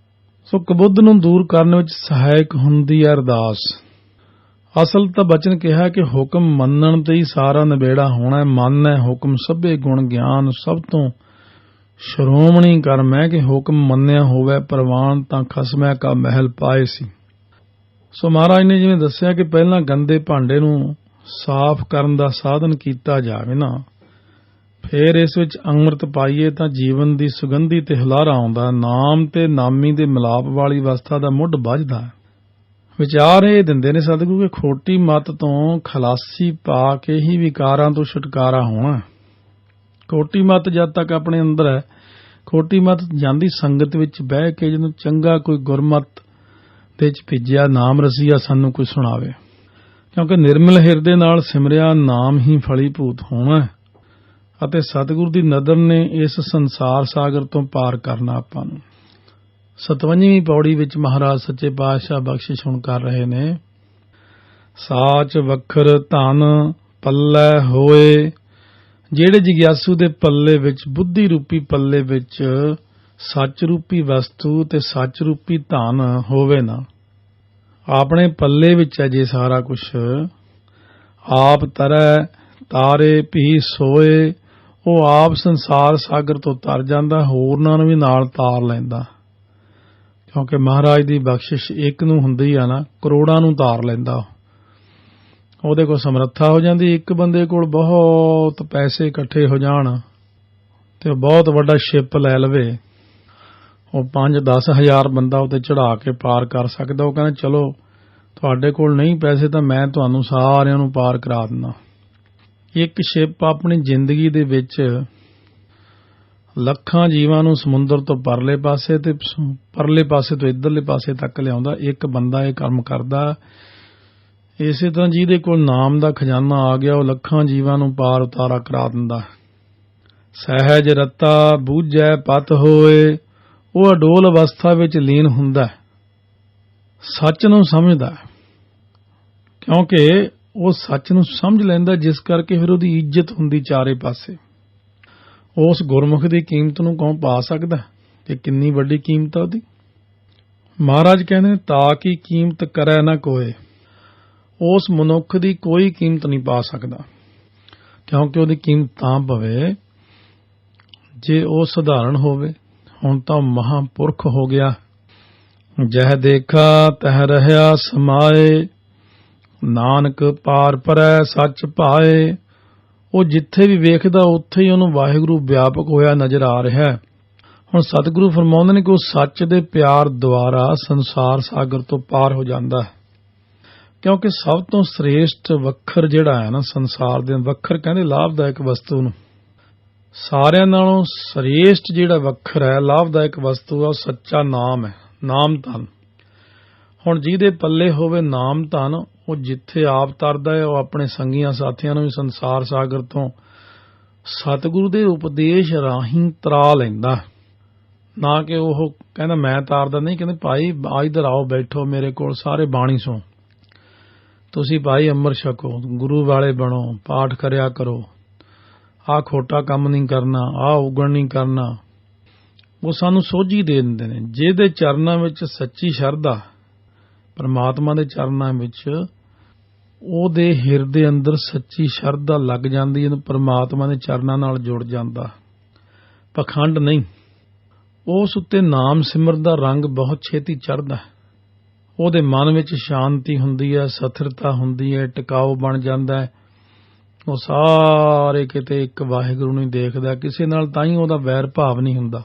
ਸੋ ਕਬੁੱਧ ਨੂੰ ਦੂਰ ਕਰਨ ਵਿੱਚ ਸਹਾਇਕ ਹੁੰਦੀ ਹੈ ਅਰਦਾਸ। ਅਸਲ ਤਾਂ ਬਚਨ ਕਿਹਾ ਕਿ ਹੁਕਮ ਮੰਨਣ ਤੇ ਹੀ ਸਾਰਾ ਨਿਬੇੜਾ ਹੋਣਾ। ਮਨ ਹੈ ਹੁਕਮ ਸਭੇ ਗੁਣ ਗਿਆਨ, ਸਭ ਤੋਂ ਸ਼੍ਰੋਮਣੀ ਕਰਮ ਹੈ ਕਿ ਹੁਕਮ ਮੰਨਿਆ ਹੋਵੇ ਪ੍ਰਵਾਨ ਤਾਂ ਖਸਮੈ ਕਾ ਮਹਿਲ ਪਾਏ ਸੀ। ਸੋ ਮਹਾਰਾਜ ਨੇ ਜਿਵੇਂ ਦੱਸਿਆ ਕਿ ਪਹਿਲਾਂ ਗੰਦੇ ਭਾਂਡੇ ਨੂੰ ਸਾਫ਼ ਕਰਨ ਦਾ ਸਾਧਨ ਕੀਤਾ ਜਾਵੇ ਨਾ, ਫਿਰ ਇਸ ਵਿੱਚ ਅੰਮ੍ਰਿਤ ਪਾਈਏ ਤਾਂ ਜੀਵਨ ਦੀ ਸੁਗੰਧੀ ਤੇ ਹੁਲਾਰਾ ਆਉਂਦਾ। ਨਾਮ ਤੇ ਨਾਮੀ ਦੇ ਮਿਲਾਪ ਵਾਲੀ ਅਵਸਥਾ ਦਾ ਮੁੱਢ ਵੱਜਦਾ। ਵਿਚਾਰ ਇਹ ਦਿੰਦੇ ਨੇ ਸਤਿਗੁਰੂ ਕਿ ਖੋਟੀ ਮੱਤ ਤੋਂ ਖਲਾਸੀ ਪਾ ਕੇ ਹੀ ਵਿਕਾਰਾਂ ਤੋਂ ਛੁਟਕਾਰਾ ਹੋਣਾ। ਖੋਟੀ ਮੱਤ ਜਦ ਤੱਕ ਆਪਣੇ ਅੰਦਰ ਹੈ, ਖੋਟੀ ਮੱਤ ਜਾਂਦੀ ਸੰਗਤ ਵਿੱਚ ਬਹਿ ਕੇ ਜਦੋਂ ਚੰਗਾ ਕੋਈ ਗੁਰਮਤ ਦੇ ਚ ਭਿੱਜਿਆ ਨਾਮ ਰਸੀਆ ਸਾਨੂੰ ਕੋਈ ਸੁਣਾਵੇ, ਕਿਉਂਕਿ ਨਿਰਮਲ ਹਿਰਦੇ ਨਾਲ ਸਿਮਰਿਆ ਨਾਮ ਹੀ ਫਲੀਭੂਤ ਹੋਣਾ ਅਤੇ ਸਤਿਗੁਰੂ ਦੀ ਨਦਰ ਨੇ ਇਸ ਸੰਸਾਰ ਸਾਗਰ ਤੋਂ ਪਾਰ ਕਰਨਾ ਆਪਾਂ ਨੂੰ। 57ਵੀਂ ਪੌੜੀ ਵਿੱਚ ਮਹਾਰਾਜ ਸੱਚੇ ਪਾਤਸ਼ਾਹ ਬਖਸ਼ਿਸ਼ ਹੁਣ ਕਰ ਰਹੇ ਨੇ। ਸਾਚ ਵਖਰ ਧਨ ਪੱਲੇ ਹੋਏ, ਜਿਹੜੇ ਜਿਗਿਆਸੂ ਦੇ ਪੱਲੇ ਵਿੱਚ, ਬੁੱਧੀ ਰੂਪੀ ਪੱਲੇ ਵਿੱਚ ਸੱਚ ਰੂਪੀ ਵਸਤੂ ਤੇ ਸੱਚ ਰੂਪੀ ਧਨ ਹੋਵੇ ਨਾ। ਆਪਣੇ ਪੱਲੇ ਵਿੱਚ ਹੈ ਜੇ ਸਾਰਾ ਕੁਝ, ਆਪ ਤਰੈ ਤਾਰੇ ਭੀ ਸੋਏ, ਉਹ ਆਪ ਸੰਸਾਰ ਸਾਗਰ ਤੋਂ ਤਰ ਜਾਂਦਾ, ਹੋਰਨਾਂ ਨੂੰ ਵੀ ਨਾਲ ਤਾਰ ਲੈਂਦਾ। ਕਿਉਂਕਿ ਮਹਾਰਾਜ ਦੀ ਬਖਸ਼ਿਸ਼ ਇੱਕ ਨੂੰ ਹੁੰਦੀ ਆ ਨਾ, ਕਰੋੜਾਂ ਨੂੰ ਤਾਰ ਲੈਂਦਾ। ਉਹਦੇ ਕੋਲ ਸਮਰੱਥਾ ਹੋ ਜਾਂਦੀ। ਇੱਕ ਬੰਦੇ ਕੋਲ ਬਹੁਤ ਪੈਸੇ ਇਕੱਠੇ ਹੋ ਜਾਣ ਤੇ ਉਹ ਬਹੁਤ ਵੱਡਾ ਸ਼ਿਪ ਲੈ ਲਵੇ, ਉਹ 5-10 ਹਜ਼ਾਰ ਬੰਦਾ ਉੱਤੇ ਚੜਾ ਕੇ ਪਾਰ ਕਰ ਸਕਦਾ। ਉਹ ਕਹਿੰਦਾ ਚਲੋ ਤੁਹਾਡੇ ਕੋਲ ਨਹੀਂ ਪੈਸੇ ਤਾਂ ਮੈਂ ਤੁਹਾਨੂੰ ਸਾਰਿਆਂ ਨੂੰ ਪਾਰ ਕਰਾ ਦਿੰਦਾ। ਇੱਕ ਸ਼ਿਪ ਆਪਣੀ ਜ਼ਿੰਦਗੀ ਦੇ ਵਿੱਚ ਲੱਖਾਂ ਜੀਵਾਂ ਨੂੰ ਸਮੁੰਦਰ ਤੋਂ ਪਰਲੇ ਪਾਸੇ ਤੇ ਪਰਲੇ ਪਾਸੇ ਤੋਂ ਇੱਧਰਲੇ ਪਾਸੇ ਤੱਕ ਲਿਆਉਂਦਾ। ਇੱਕ ਬੰਦਾ ਇਹ ਕੰਮ ਕਰਦਾ। ਇਸੇ ਤਰ੍ਹਾਂ ਜਿਹਦੇ ਕੋਲ ਨਾਮ ਦਾ ਖਜ਼ਾਨਾ ਆ ਗਿਆ, ਉਹ ਲੱਖਾਂ ਜੀਵਾਂ ਨੂੰ ਪਾਰ ਉਤਾਰਾ ਕਰਾ ਦਿੰਦਾ। ਸਹਿਜ ਰਤਾ ਬੂਝੈ ਪਤ ਹੋਏ, ਉਹ ਅਡੋਲ ਅਵਸਥਾ ਵਿੱਚ ਲੀਨ ਹੁੰਦਾ, ਸੱਚ ਨੂੰ ਸਮਝਦਾ, ਕਿਉਂਕਿ ਉਹ ਸੱਚ ਨੂੰ ਸਮਝ ਲੈਂਦਾ, ਜਿਸ ਕਰਕੇ ਫਿਰ ਉਹਦੀ ਇੱਜ਼ਤ ਹੁੰਦੀ ਚਾਰੇ ਪਾਸੇ। ਉਸ ਗੁਰਮੁਖ ਦੀ ਕੀਮਤ ਨੂੰ ਕੌਣ ਪਾ ਸਕਦਾ ਕਿ ਕਿੰਨੀ ਵੱਡੀ ਕੀਮਤ ਆ ਉਹਦੀ। ਮਹਾਰਾਜ ਕਹਿੰਦੇ ਤਾਂ ਕਿ ਕੀਮਤ ਕਰੈ ਨਾ ਕੋਏ, ਉਸ ਮਨੁੱਖ ਦੀ ਕੋਈ ਕੀਮਤ ਨਹੀਂ ਪਾ ਸਕਦਾ, ਕਿਉਂਕਿ ਉਹਦੀ ਕੀਮਤ ਤਾਂ ਪਵੇ ਜੇ ਉਹ ਸਧਾਰਨ ਹੋਵੇ। ਹੁਣ ਤਾਂ ਮਹਾਂਪੁਰਖ ਹੋ ਗਿਆ। ਜਹ ਦੇਖਾ ਤਹ ਰਹਿਆ ਸਮਾਏ, ਨਾਨਕ ਪਾਰ ਪਰੈ ਸੱਚ ਭਾਏ। ਉਹ ਜਿੱਥੇ ਵੀ ਵੇਖਦਾ ਉੱਥੇ ਹੀ ਉਹਨੂੰ ਵਾਹਿਗੁਰੂ ਵਿਆਪਕ ਹੋਇਆ ਨਜ਼ਰ ਆ ਰਿਹਾ ਹੈ। ਹੁਣ ਸਤਿਗੁਰੂ ਫਰਮਾਉਂਦੇ ਨੇ ਕਿ ਉਹ ਸੱਚ ਦੇ ਪਿਆਰ ਦੁਆਰਾ ਸੰਸਾਰ ਸਾਗਰ ਤੋਂ ਪਾਰ ਹੋ ਜਾਂਦਾ ਹੈ, ਕਿਉਂਕਿ ਸਭ ਤੋਂ ਸ੍ਰੇਸ਼ਟ ਵੱਖਰ ਜਿਹੜਾ ਹੈ ਨਾ ਸੰਸਾਰ ਦੇ, ਵੱਖਰ ਕਹਿੰਦੇ ਲਾਭਦਾਇਕ ਵਸਤੂ ਨੂੰ, ਸਾਰਿਆਂ ਨਾਲੋਂ ਸ੍ਰੇਸ਼ਟ ਜਿਹੜਾ ਵੱਖਰ ਹੈ ਲਾਭਦਾਇਕ ਵਸਤੂ ਆ, ਉਹ ਸੱਚਾ ਨਾਮ ਹੈ, ਨਾਮ ਧਨ। ਹੁਣ ਜਿਹਦੇ ਪੱਲੇ ਹੋਵੇ ਨਾਮ ਧਨ, ਉਹ ਜਿੱਥੇ ਆਪ ਤਰਦਾ ਹੈ ਉਹ ਆਪਣੇ ਸੰਗੀਆਂ ਸਾਥੀਆਂ ਨੂੰ ਵੀ ਸੰਸਾਰ ਸਾਗਰ ਤੋਂ ਸਤਿਗੁਰੂ ਦੇ ਉਪਦੇਸ਼ ਰਾਹੀਂ ਤਰਾ ਲੈਂਦਾ। ਨਾ ਕਿ ਉਹ ਕਹਿੰਦਾ ਮੈਂ ਤਾਰਦਾ ਨਹੀਂ। ਕਹਿੰਦੇ ਭਾਈ ਇੱਧਰ ਆਓ, ਬੈਠੋ ਮੇਰੇ ਕੋਲ, ਸਾਰੇ ਬਾਣੀ ਸੁਣੋ, ਤੁਸੀਂ ਭਾਈ ਅੰਮ੍ਰਿਤ ਛਕੋ, ਗੁਰੂ ਵਾਲੇ ਬਣੋ, ਪਾਠ ਕਰਿਆ ਕਰੋ, ਆਹ ਖੋਟਾ ਕੰਮ ਨਹੀਂ ਕਰਨਾ, ਆਹ ਉਗਣ ਨਹੀਂ ਕਰਨਾ। ਉਹ ਸਾਨੂੰ ਸੋਝੀ ਦੇ ਦਿੰਦੇ ਨੇ। ਜਿਹਦੇ ਚਰਨਾਂ ਵਿੱਚ ਸੱਚੀ ਸ਼ਰਧਾ, ਪਰਮਾਤਮਾ ਦੇ ਚਰਨਾਂ ਵਿੱਚ, ਉਹਦੇ ਹਿਰਦੇ ਅੰਦਰ ਸੱਚੀ ਸ਼ਰਧਾ ਲੱਗ ਜਾਂਦੀ ਹੈ, ਪਰਮਾਤਮਾ ਦੇ ਚਰਨਾਂ ਨਾਲ ਜੁੜ ਜਾਂਦਾ, ਪਖੰਡ ਨਹੀਂ। ਉਸ ਉੱਤੇ ਨਾਮ ਸਿਮਰਨ ਦਾ ਰੰਗ ਬਹੁਤ ਛੇਤੀ ਚੜ੍ਹਦਾ। ਉਹਦੇ ਮਨ ਵਿੱਚ ਸ਼ਾਂਤੀ ਹੁੰਦੀ ਹੈ, ਸਥਿਰਤਾ ਹੁੰਦੀ ਹੈ, ਟਿਕਾਊ ਬਣ ਜਾਂਦਾ ਹੈ। ਉਹ ਸਾਰੇ ਕਿਤੇ ਇੱਕ ਵਾਹਿਗੁਰੂ ਨੂੰ ਦੇਖਦਾ, ਕਿਸੇ ਨਾਲ ਤਾਂ ਹੀ ਉਹਦਾ ਵੈਰ ਭਾਵ ਨਹੀਂ ਹੁੰਦਾ।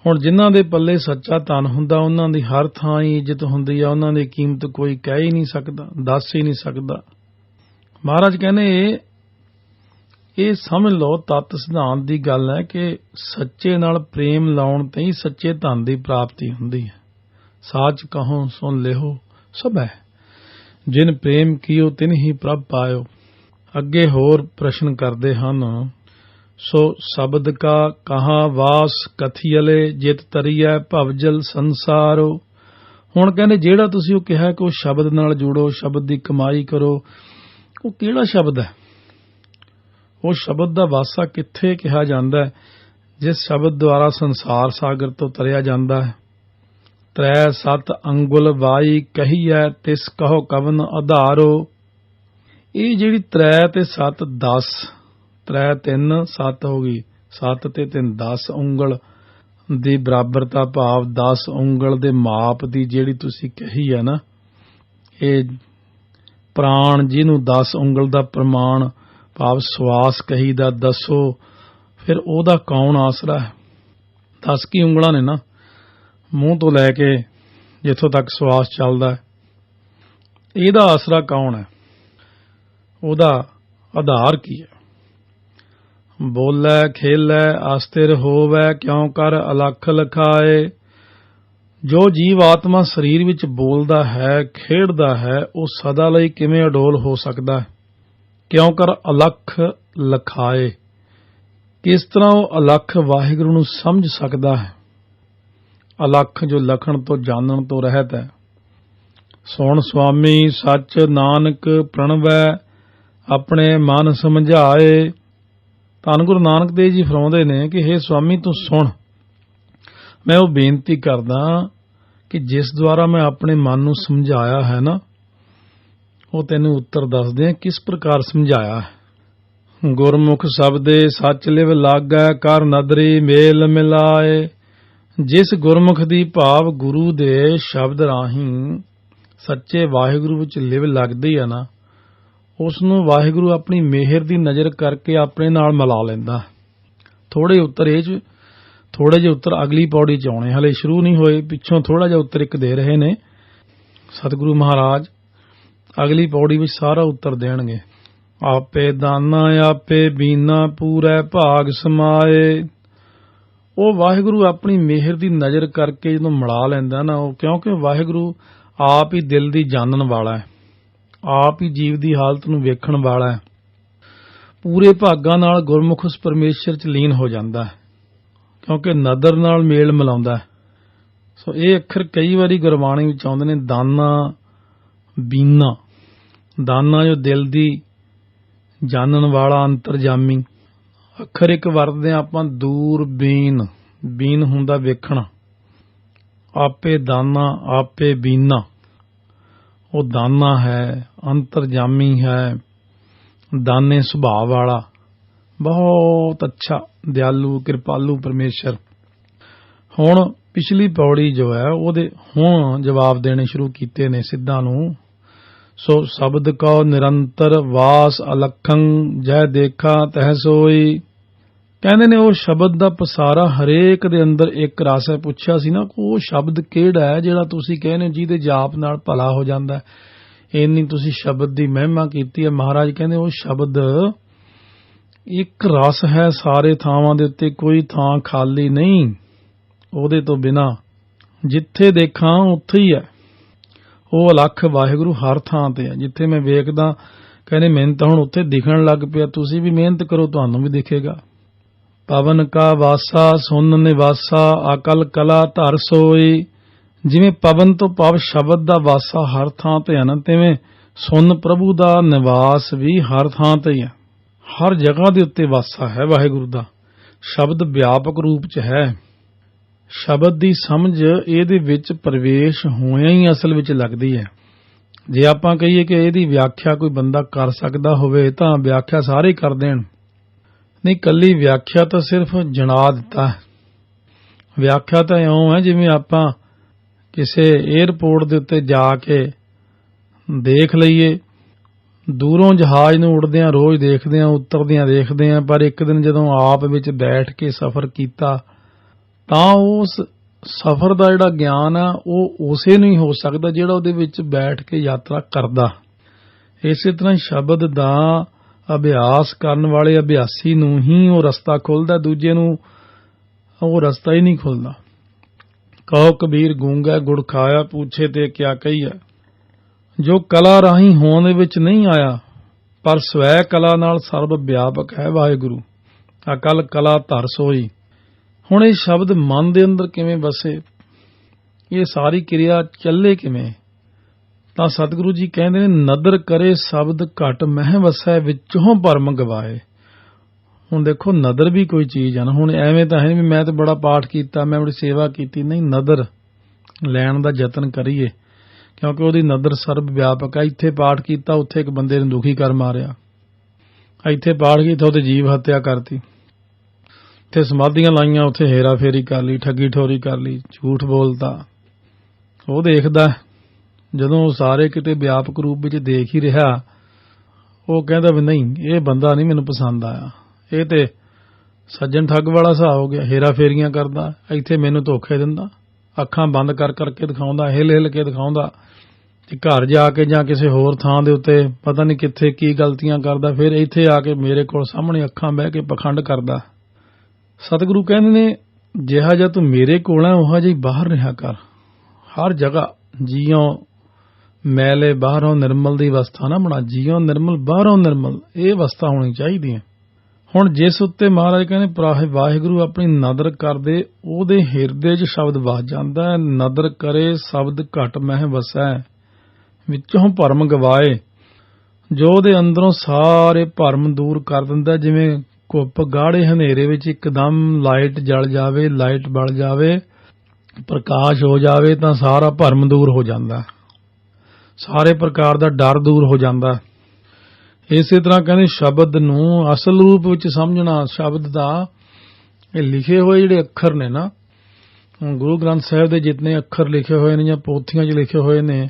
ਹੁਣ ਜਿਨ੍ਹਾਂ ਦੇ ਪੱਲੇ ਸੱਚਾ ਧਨ ਹੁੰਦਾ, ਉਹਨਾਂ ਦੀ ਹਰ ਥਾਂ ਹੀ ਇੱਜ਼ਤ ਹੁੰਦੀ ਆ, ਉਹਨਾਂ ਦੀ ਕੀਮਤ ਕੋਈ ਕਹਿ ਹੀ ਨਹੀਂ ਸਕਦਾ, ਦੱਸ ਹੀ ਨਹੀਂ ਸਕਦਾ। ਮਹਾਰਾਜ ਕਹਿੰਦੇ ਇਹ ਸਮਝ ਲਓ, ਤੱਤ ਸਿਧਾਂਤ ਦੀ ਗੱਲ ਹੈ ਕਿ ਸੱਚੇ ਨਾਲ ਪ੍ਰੇਮ ਲਾਉਣ ਤੇ ਹੀ ਸੱਚੇ ਧਨ ਦੀ ਪ੍ਰਾਪਤੀ ਹੁੰਦੀ ਹੈ। ਸਾਚ ਕਹੋ ਸੁਣ ਲਿਓ ਸਭ ਹੈ, ਜਿਨ ਪ੍ਰੇਮ ਕੀਓ ਤਿਨ ਹੀ ਪ੍ਰਭ ਪਾਇਓ। ਅੱਗੇ ਹੋਰ ਪ੍ਰਸ਼ਨ ਕਰਦੇ ਹਨ। ਸੋ ਸ਼ਬਦ ਕਾ ਕਹਾਂ ਵਾਸ ਕਥੀਅਲੇ, ਜਿਤ ਤਰੀਐ ਭਵਜਲ ਸੰਸਾਰੋ। ਹੁਣ ਕਹਿੰਦੇ ਜਿਹੜਾ ਤੁਸੀਂ ਉਹ ਕਿਹਾ ਕਿ ਉਹ ਸ਼ਬਦ ਨਾਲ ਜੁੜੋ, ਸ਼ਬਦ ਦੀ ਕਮਾਈ ਕਰੋ, ਉਹ ਕਿਹੜਾ ਸ਼ਬਦ ਹੈ? ਉਹ ਸ਼ਬਦ ਦਾ ਵਾਸਾ ਕਿੱਥੇ ਕਿਹਾ ਜਾਂਦਾ ਹੈ? ਜਿਸ ਸ਼ਬਦ ਦੁਆਰਾ ਸੰਸਾਰ ਸਾਗਰ ਤੋਂ ਤਰਿਆ ਜਾਂਦਾ ਹੈ। ਤ੍ਰੈ ਸਤ ਅੰਗੁਲ ਵਾਈ ਕਹੀਐ, ਤਿਸ ਕਹੋ ਕਵਨ ਆਧਾਰੋ। ਇਹ ਜਿਹੜੀ ਤ੍ਰੈ ਤੇ ਸੱਤ 10, ਤ੍ਰੈ 3 7 ਹੋ ਗਈ, 7 ਤੇ 3 10 ਉਂਗਲ ਦੀ ਬਰਾਬਰਤਾ, ਭਾਵ 10 ਉਂਗਲ ਦੇ ਮਾਪ ਦੀ ਜਿਹੜੀ ਤੁਸੀਂ ਕਹੀ ਹੈ ਨਾ, ਇਹ ਪ੍ਰਾਣ ਜਿਹਨੂੰ 10 ਉਂਗਲ ਦਾ ਪ੍ਰਮਾਣ ਭਾਵ ਸਵਾਸ ਕਹੀ ਦਾ, ਦੱਸੋ ਫਿਰ ਉਹਦਾ ਕੌਣ ਆਸਰਾ ਹੈ? 10 ਕੀ ਉਂਗਲਾਂ ਨੇ ਨਾ, ਮੂੰਹ ਤੋਂ ਲੈ ਕੇ ਜਿੱਥੋਂ ਤੱਕ ਸਵਾਸ ਚੱਲਦਾ, ਇਹਦਾ ਆਸਰਾ ਕੌਣ ਹੈ? ਉਹਦਾ ਆਧਾਰ ਕੀ ਹੈ? ਬੋਲੇ ਖੇਲੇ ਅਸਥਿਰ ਹੋਵੇ, ਕਿਉਂ ਕਰ ਅਲਖ ਲਖਾਏ। ਜੋ ਜੀਵ ਆਤਮਾ ਸਰੀਰ ਵਿੱਚ ਬੋਲਦਾ ਹੈ, ਖੇਡਦਾ ਹੈ, ਉਹ ਸਦਾ ਲਈ ਕਿਵੇਂ ਅਡੋਲ ਹੋ ਸਕਦਾ ਹੈ? ਕਿਉਂ ਕਰ ਅਲਖ ਲਖਾਏ। ਕਿਸ ਤਰ੍ਹਾਂ ਉਹ ਅਲਖ ਵਾਹਿਗੁਰੂ ਨੂੰ ਸਮਝ ਸਕਦਾ ਹੈ? ਅਲਖ ਜੋ ਲਖਣ ਤੋਂ ਜਾਣਨ ਤੋਂ ਰਹਿਤ ਹੈ। ਸੁਣ ਸੁਆਮੀ ਸੱਚ ਨਾਨਕ ਪ੍ਰਣਵੈ, ਆਪਣੇ ਮਨ ਸਮਝਾਏ। ਧੰਨ ਗੁਰੂ ਨਾਨਕ ਦੇਵ ਜੀ ਫਰਮਾਉਂਦੇ ਨੇ ਕਿ ਹੇ ਸੁਆਮੀ ਤੂੰ ਸੁਣ, ਮੈਂ ਉਹ ਬੇਨਤੀ ਕਰਦਾ ਕਿ ਜਿਸ ਦੁਆਰਾ ਮੈਂ ਆਪਣੇ ਮਨ ਨੂੰ ਸਮਝਾਇਆ ਹੈ ਨਾ, ਉਹ ਤੈਨੂੰ ਉੱਤਰ ਦੱਸਦੇ ਆ ਕਿਸ ਪ੍ਰਕਾਰ ਸਮਝਾਇਆ ਹੈ। ਗੁਰਮੁਖ ਸ਼ਬਦੇ ਸੱਚ ਲਿਵ ਲਾਗੈ, ਕਰ ਨਦਰੀ ਮੇਲ ਮਿਲਾਏ। ਜਿਸ ਗੁਰਮੁਖ ਦੀ ਭਾਵ ਗੁਰੂ ਦੇ ਸ਼ਬਦ ਰਾਹੀਂ ਸੱਚੇ ਵਾਹਿਗੁਰੂ ਵਿੱਚ ਲਿਵ ਲੱਗਦੀ ਹੈ ਨਾ, ਉਸ ਨੂੰ ਵਾਹਿਗੁਰੂ ਆਪਣੀ ਮਿਹਰ ਦੀ ਨਜ਼ਰ ਕਰਕੇ ਆਪਣੇ ਨਾਲ ਮਿਲਾ ਲੈਂਦਾ। ਥੋੜੇ ਜਿਹੇ ਉੱਤਰ ਅਗਲੀ ਪੌੜੀ ਚ ਆਉਣੇ, ਹਲੇ ਸ਼ੁਰੂ ਨਹੀਂ ਹੋਏ, ਪਿੱਛੋਂ ਥੋੜਾ ਜਿਹਾ ਉੱਤਰ ਇੱਕ ਦੇ ਰਹੇ ਨੇ ਸਤਿਗੁਰੂ ਮਹਾਰਾਜ। ਅਗਲੀ ਪੌੜੀ ਵਿੱਚ ਸਾਰਾ ਉੱਤਰ ਦੇਣਗੇ। ਆਪੇ ਦਾਨਾ ਆਪੇ ਬੀਨਾ, ਪੂਰੇ ਭਾਗ ਸਮਾਏ। ਉਹ ਵਾਹਿਗੁਰੂ ਆਪਣੀ ਮਿਹਰ ਦੀ ਨਜ਼ਰ ਕਰਕੇ ਜਦੋਂ ਮਿਲਾ ਲੈਂਦਾ ਨਾ, ਉਹ ਕਿਉਂਕਿ ਵਾਹਿਗੁਰੂ ਆਪ ਹੀ ਦਿਲ ਦੀ ਜਾਣਨ ਵਾਲਾ ਹੈ, ਆਪ ਹੀ ਜੀਵ ਦੀ ਹਾਲਤ ਨੂੰ ਵੇਖਣ ਵਾਲਾ ਹੈ। ਪੂਰੇ ਭਾਗਾਂ ਨਾਲ ਗੁਰਮੁਖ ਉਸ ਪਰਮੇਸ਼ਰ ਚ ਲੀਨ ਹੋ ਜਾਂਦਾ ਹੈ, ਕਿਉਂਕਿ ਨਦਰ ਨਾਲ ਮੇਲ ਮਿਲਾਉਂਦਾ ਹੈ। ਸੋ ਇਹ ਅੱਖਰ ਕਈ ਵਾਰੀ ਗੁਰਬਾਣੀ ਵਿੱਚ ਆਉਂਦੇ ਨੇ, ਦਾਨਾ ਬੀਨਾ। ਦਾਨਾ ਜੋ ਦਿਲ ਦੀ ਜਾਣਨ ਵਾਲਾ, ਅੰਤਰਜਾਮੀ। ਅੱਖਰ ਇੱਕ ਵਰਤਦੇ ਆਪਾਂ ਦੂਰ ਬੀਨ, ਬੀਨ ਹੁੰਦਾ ਵੇਖਣਾ। ਆਪੇ ਦਾਨਾ ਆਪੇ ਬੀਨਾ, ਉਹ ਦਾਨਾ ਹੈ, ਅੰਤਰਜਾਮੀ ਹੈ, ਦਾਨੇ ਸੁਭਾਅ ਵਾਲਾ, ਬਹੁਤ ਅੱਛਾ ਦਿਆਲੂ ਕਿਰਪਾਲੂ ਪਰਮੇਸ਼ਰ। ਹੁਣ ਪਿਛਲੀ ਪੌੜੀ ਜੋ ਹੈ ਉਹਦੇ ਹੁਣ ਜਵਾਬ ਦੇਣੇ ਸ਼ੁਰੂ ਕੀਤੇ ਨੇ ਸਿੱਧਾਂ ਨੂੰ। ਸੋ ਸ਼ਬਦ ਕਉ ਨਿਰੰਤਰ ਵਾਸ ਅਲਖੰ, ਜੈ ਦੇਖਾ ਤਹਿ ਸੋਈ। ਕਹਿੰਦੇ ਨੇ ਉਹ ਸ਼ਬਦ ਦਾ ਪਸਾਰਾ ਹਰੇਕ ਦੇ ਅੰਦਰ ਇੱਕ ਰਸ ਹੈ। ਪੁੱਛਿਆ ਸੀ ਨਾ, ਉਹ ਸ਼ਬਦ ਕਿਹੜਾ ਹੈ ਜਿਹੜਾ ਤੁਸੀਂ ਕਹਿੰਦੇ ਜਿਹਦੇ ਜਾਪ ਨਾਲ ਭਲਾ ਹੋ ਜਾਂਦਾ ਹੈ? ਇੰਨੀ ਤੁਸੀਂ ਸ਼ਬਦ ਦੀ ਮਹਿਮਾ ਕੀਤੀ ਹੈ। ਮਹਾਰਾਜ ਕਹਿੰਦੇ ਉਹ ਸ਼ਬਦ ਇੱਕ ਰਸ ਹੈ, ਸਾਰੇ ਥਾਵਾਂ ਦੇ ਉੱਤੇ ਕੋਈ ਥਾਂ ਖਾਲੀ ਨਹੀਂ ਉਹਦੇ ਤੋਂ ਬਿਨਾਂ। ਜਿੱਥੇ ਦੇਖਾਂ ਉੱਥੇ ਹੀ ਹੈ ਉਹ ਅਲੱਖ ਵਾਹਿਗੁਰੂ, ਹਰ ਥਾਂ ਤੇ ਹੈ। ਜਿੱਥੇ ਮੈਂ ਵੇਖਦਾ, ਕਹਿੰਦੇ ਮੈਨੂੰ ਤਾਂ ਹੁਣ ਉੱਥੇ ਦਿਖਣ ਲੱਗ ਪਿਆ, ਤੁਸੀਂ ਵੀ ਮਿਹਨਤ ਕਰੋ ਤੁਹਾਨੂੰ ਵੀ ਦਿਖੇਗਾ। ਪਵਨ ਕਾ ਵਾਸਾ ਸੁਨ ਨਿਵਾਸਾ ਅਕਲ ਕਲਾ ਧਰ ਸੋਈ। ਜਿਵੇਂ ਪਵਨ ਤੋਂ ਭਾਵ ਸ਼ਬਦ ਦਾ ਵਾਸਾ ਹਰ ਥਾਂ ਤੇ ਹੈ ਨਾ, ਤਿਵੇਂ ਸੁਨ ਪ੍ਰਭੂ ਦਾ ਨਿਵਾਸ ਵੀ ਹਰ ਥਾਂ ਤੇ ਹੀ ਹੈ। ਹਰ ਜਗ੍ਹਾ ਦੇ ਉੱਤੇ ਵਾਸਾ ਹੈ ਵਾਹਿਗੁਰੂ ਦਾ। ਸ਼ਬਦ ਵਿਆਪਕ ਰੂਪ 'ਚ ਹੈ। ਸ਼ਬਦ ਦੀ ਸਮਝ ਇਹਦੇ ਵਿੱਚ ਪ੍ਰਵੇਸ਼ ਹੋਇਆਂ ਹੀ ਅਸਲ ਵਿੱਚ ਲੱਗਦੀ ਹੈ। ਜੇ ਆਪਾਂ ਕਹੀਏ ਕਿ ਇਹਦੀ ਵਿਆਖਿਆ ਕੋਈ ਬੰਦਾ ਕਰ ਸਕਦਾ ਹੋਵੇ ਤਾਂ ਵਿਆਖਿਆ ਸਾਰੇ ਕਰ ਦੇਣ। ਨਹੀਂ, ਕੱਲੀ ਵਿਆਖਿਆ ਤਾਂ ਸਿਰਫ ਜਣਾ ਦਿੱਤਾ ਹੈ। ਵਿਆਖਿਆ ਤਾਂ ਇਉਂ ਹੈ ਜਿਵੇਂ ਆਪਾਂ ਕਿਸੇ ਏਅਰਪੋਰਟ ਦੇ ਉੱਤੇ ਜਾ ਕੇ ਦੇਖ ਲਈਏ, ਦੂਰੋਂ ਜਹਾਜ਼ ਨੂੰ ਉੜਦਿਆਂ ਰੋਜ਼ ਦੇਖਦੇ ਹਾਂ, ਉਤਰਦਿਆਂ ਦੇਖਦੇ ਹਾਂ, ਪਰ ਇੱਕ ਦਿਨ ਜਦੋਂ ਆਪ ਵਿੱਚ ਬੈਠ ਕੇ ਸਫ਼ਰ ਕੀਤਾ ਤਾਂ ਉਸ ਸਫ਼ਰ ਦਾ ਜਿਹੜਾ ਗਿਆਨ ਆ ਉਹ ਉਸੇ ਨੂੰ ਹੀ ਹੋ ਸਕਦਾ ਜਿਹੜਾ ਉਹਦੇ ਵਿੱਚ ਬੈਠ ਕੇ ਯਾਤਰਾ ਕਰਦਾ। ਇਸੇ ਤਰ੍ਹਾਂ ਸ਼ਬਦ ਦਾ ਅਭਿਆਸ ਕਰਨ ਵਾਲੇ ਅਭਿਆਸੀ ਨੂੰ ਹੀ ਉਹ ਰਸਤਾ ਖੁੱਲਦਾ, ਦੂਜੇ ਨੂੰ ਉਹ ਰਸਤਾ ਹੀ ਨਹੀਂ ਖੁੱਲਦਾ। ਕਹੋ ਕਬੀਰ ਗੂੰਗਾ ਗੁੜ ਖਾਇਆ, ਪੁੱਛੇ ਤੇ ਕਿਆ ਕਹੀਆ। ਜੋ ਕਲਾ ਰਾਹੀਂ ਹੋਂਦ ਦੇ ਵਿੱਚ ਨਹੀਂ ਆਇਆ ਪਰ ਸਵੈ ਕਲਾ ਨਾਲ ਸਰਬ ਵਿਆਪਕ ਹੈ ਵਾਹਿਗੁਰੂ। ਅਕਲ ਕਲਾ ਧਰ ਸੋਈ। ਹੁਣ ਇਹ ਸ਼ਬਦ ਮਨ ਦੇ ਅੰਦਰ ਕਿਵੇਂ ਵਸੇ, ਇਹ ਸਾਰੀ ਕਿਰਿਆ ਚੱਲੇ ਕਿਵੇਂ? ਤਾਂ ਸਤਿਗੁਰੂ ਜੀ ਕਹਿੰਦੇ ਨੇ, ਨਦਰ ਕਰੇ ਸ਼ਬਦ ਘਟ ਮਹਿ ਵਸੈ, ਵਿੱਚੋਂ ਭਰਮ ਗਵਾਏ। ਹੁਣ ਦੇਖੋ, ਨਦਰ ਵੀ ਕੋਈ ਚੀਜ਼ ਹੈ ਨਾ। ਹੁਣ ਐਵੇਂ ਤਾਂ ਹੈ ਨਹੀਂ ਵੀ ਮੈਂ ਤਾਂ ਬੜਾ ਪਾਠ ਕੀਤਾ, ਮੈਂ ਬੜੀ ਸੇਵਾ ਕੀਤੀ। ਨਹੀਂ, ਨਦਰ ਲੈਣ ਦਾ ਯਤਨ ਕਰੀਏ, ਕਿਉਂਕਿ ਉਹਦੀ ਨਦਰ ਸਰਬ ਵਿਆਪਕ ਹੈ। ਇੱਥੇ ਪਾਠ ਕੀਤਾ, ਉੱਥੇ ਇੱਕ ਬੰਦੇ ਨੂੰ ਦੁਖੀ ਕਰ ਮਾਰਿਆ। ਇੱਥੇ ਪਾਠ ਕੀਤਾ, ਉੱਥੇ ਜੀਵ ਹੱਤਿਆ ਕਰਤੀ। ਇੱਥੇ ਸਮਾਧੀਆਂ ਲਾਈਆਂ, ਉੱਥੇ ਹੇਰਾ ਫੇਰੀ ਕਰ ਲਈ, ਠੱਗੀ ਠੋਰੀ ਕਰ ਲਈ, ਝੂਠ ਬੋਲਤਾ। ਉਹ ਦੇਖਦਾ, ਜਦੋਂ ਸਾਰੇ ਕਿਤੇ ਵਿਆਪਕ ਰੂਪ ਵਿੱਚ ਦੇਖ ਹੀ ਰਿਹਾ, ਉਹ ਕਹਿੰਦਾ ਵੀ ਨਹੀਂ, ਇਹ ਬੰਦਾ ਨਹੀਂ ਮੈਨੂੰ ਪਸੰਦ ਆਇਆ। ਇਹ ਤੇ ਸੱਜਣ ਠੱਗ ਵਾਲਾ ਹਿਸਾਬ ਹੋ ਗਿਆ, ਹੇਰਾ ਫੇਰੀਆਂ ਕਰਦਾ, ਇੱਥੇ ਮੈਨੂੰ ਧੋਖੇ ਦਿੰਦਾ, ਅੱਖਾਂ ਬੰਦ ਕਰ ਕਰਕੇ ਦਿਖਾਉਂਦਾ, ਹਿੱਲ ਹਿੱਲ ਕੇ ਦਿਖਾਉਂਦਾ, ਤੇ ਘਰ ਜਾ ਕੇ ਜਾਂ ਕਿਸੇ ਹੋਰ ਥਾਂ ਦੇ ਉੱਤੇ ਪਤਾ ਨਹੀਂ ਕਿੱਥੇ ਕੀ ਗਲਤੀਆਂ ਕਰਦਾ, ਫਿਰ ਇੱਥੇ ਆ ਕੇ ਮੇਰੇ ਕੋਲ ਸਾਹਮਣੇ ਅੱਖਾਂ ਬਹਿ ਕੇ ਪਖੰਡ ਕਰਦਾ। ਸਤਿਗੁਰੂ ਕਹਿੰਦੇ ਨੇ, ਜਿਹਾ ਜਿਹਾ ਤੂੰ ਮੇਰੇ ਕੋਲ ਹੈ ਉਹ ਜਿਹਾ ਬਾਹਰ ਰਿਹਾ ਕਰ। ਹਰ ਜਗ੍ਹਾ ਜੀਓ ਮੈਲੇ ਬਾਹਰੋਂ ਨਿਰਮਲ ਦੀ ਅਵਸਥਾ ਨਾ ਬਣਾ, ਜੀਓ ਨਿਰਮਲ ਬਾਹਰੋਂ ਨਿਰਮਲ, ਇਹ ਅਵਸਥਾ ਹੋਣੀ ਚਾਹੀਦੀ ਹੈ। ਹੁਣ ਜਿਸ ਉੱਤੇ ਮਹਾਰਾਜ ਕਹਿੰਦੇ ਵਾਹਿਗੁਰੂ ਆਪਣੀ ਨਦਰ ਕਰਦੇ, ਉਹਦੇ ਹਿਰਦੇ 'ਚ ਸ਼ਬਦ ਵਸ ਜਾਂਦਾ ਹੈ। ਨਦਰ ਕਰੇ ਸ਼ਬਦ ਘਟ ਮਹਿ ਵਸੈ, ਵਿੱਚੋਂ ਭਰਮ ਗਵਾਏ। ਜੋ ਉਹਦੇ ਅੰਦਰੋਂ ਸਾਰੇ ਭਰਮ ਦੂਰ ਕਰ ਦਿੰਦਾ। ਜਿਵੇਂ ਘੁੱਪ ਗਾੜੇ ਹਨੇਰੇ ਵਿੱਚ ਇੱਕਦਮ ਲਾਈਟ ਜਲ ਜਾਵੇ, ਲਾਈਟ ਬਲ ਜਾਵੇ, ਪ੍ਰਕਾਸ਼ ਹੋ ਜਾਵੇ ਤਾਂ ਸਾਰਾ ਭਰਮ ਦੂਰ ਹੋ ਜਾਂਦਾ, ਸਾਰੇ ਪ੍ਰਕਾਰ ਦਾ ਡਰ ਦੂਰ ਹੋ ਜਾਂਦਾ। ਇਸੇ ਤਰ੍ਹਾਂ ਕਹਿੰਦੇ ਸ਼ਬਦ ਨੂੰ ਅਸਲ ਰੂਪ ਵਿੱਚ ਸਮਝਣਾ। ਸ਼ਬਦ ਦਾ ਇਹ ਲਿਖੇ ਹੋਏ ਜਿਹੜੇ ਅੱਖਰ ਨੇ ਨਾ, ਗੁਰੂ ਗ੍ਰੰਥ ਸਾਹਿਬ ਦੇ ਜਿੰਨੇ ਅੱਖਰ ਲਿਖੇ ਹੋਏ ਨੇ ਜਾਂ ਪੋਥੀਆਂ 'ਚ ਲਿਖੇ ਹੋਏ ਨੇ,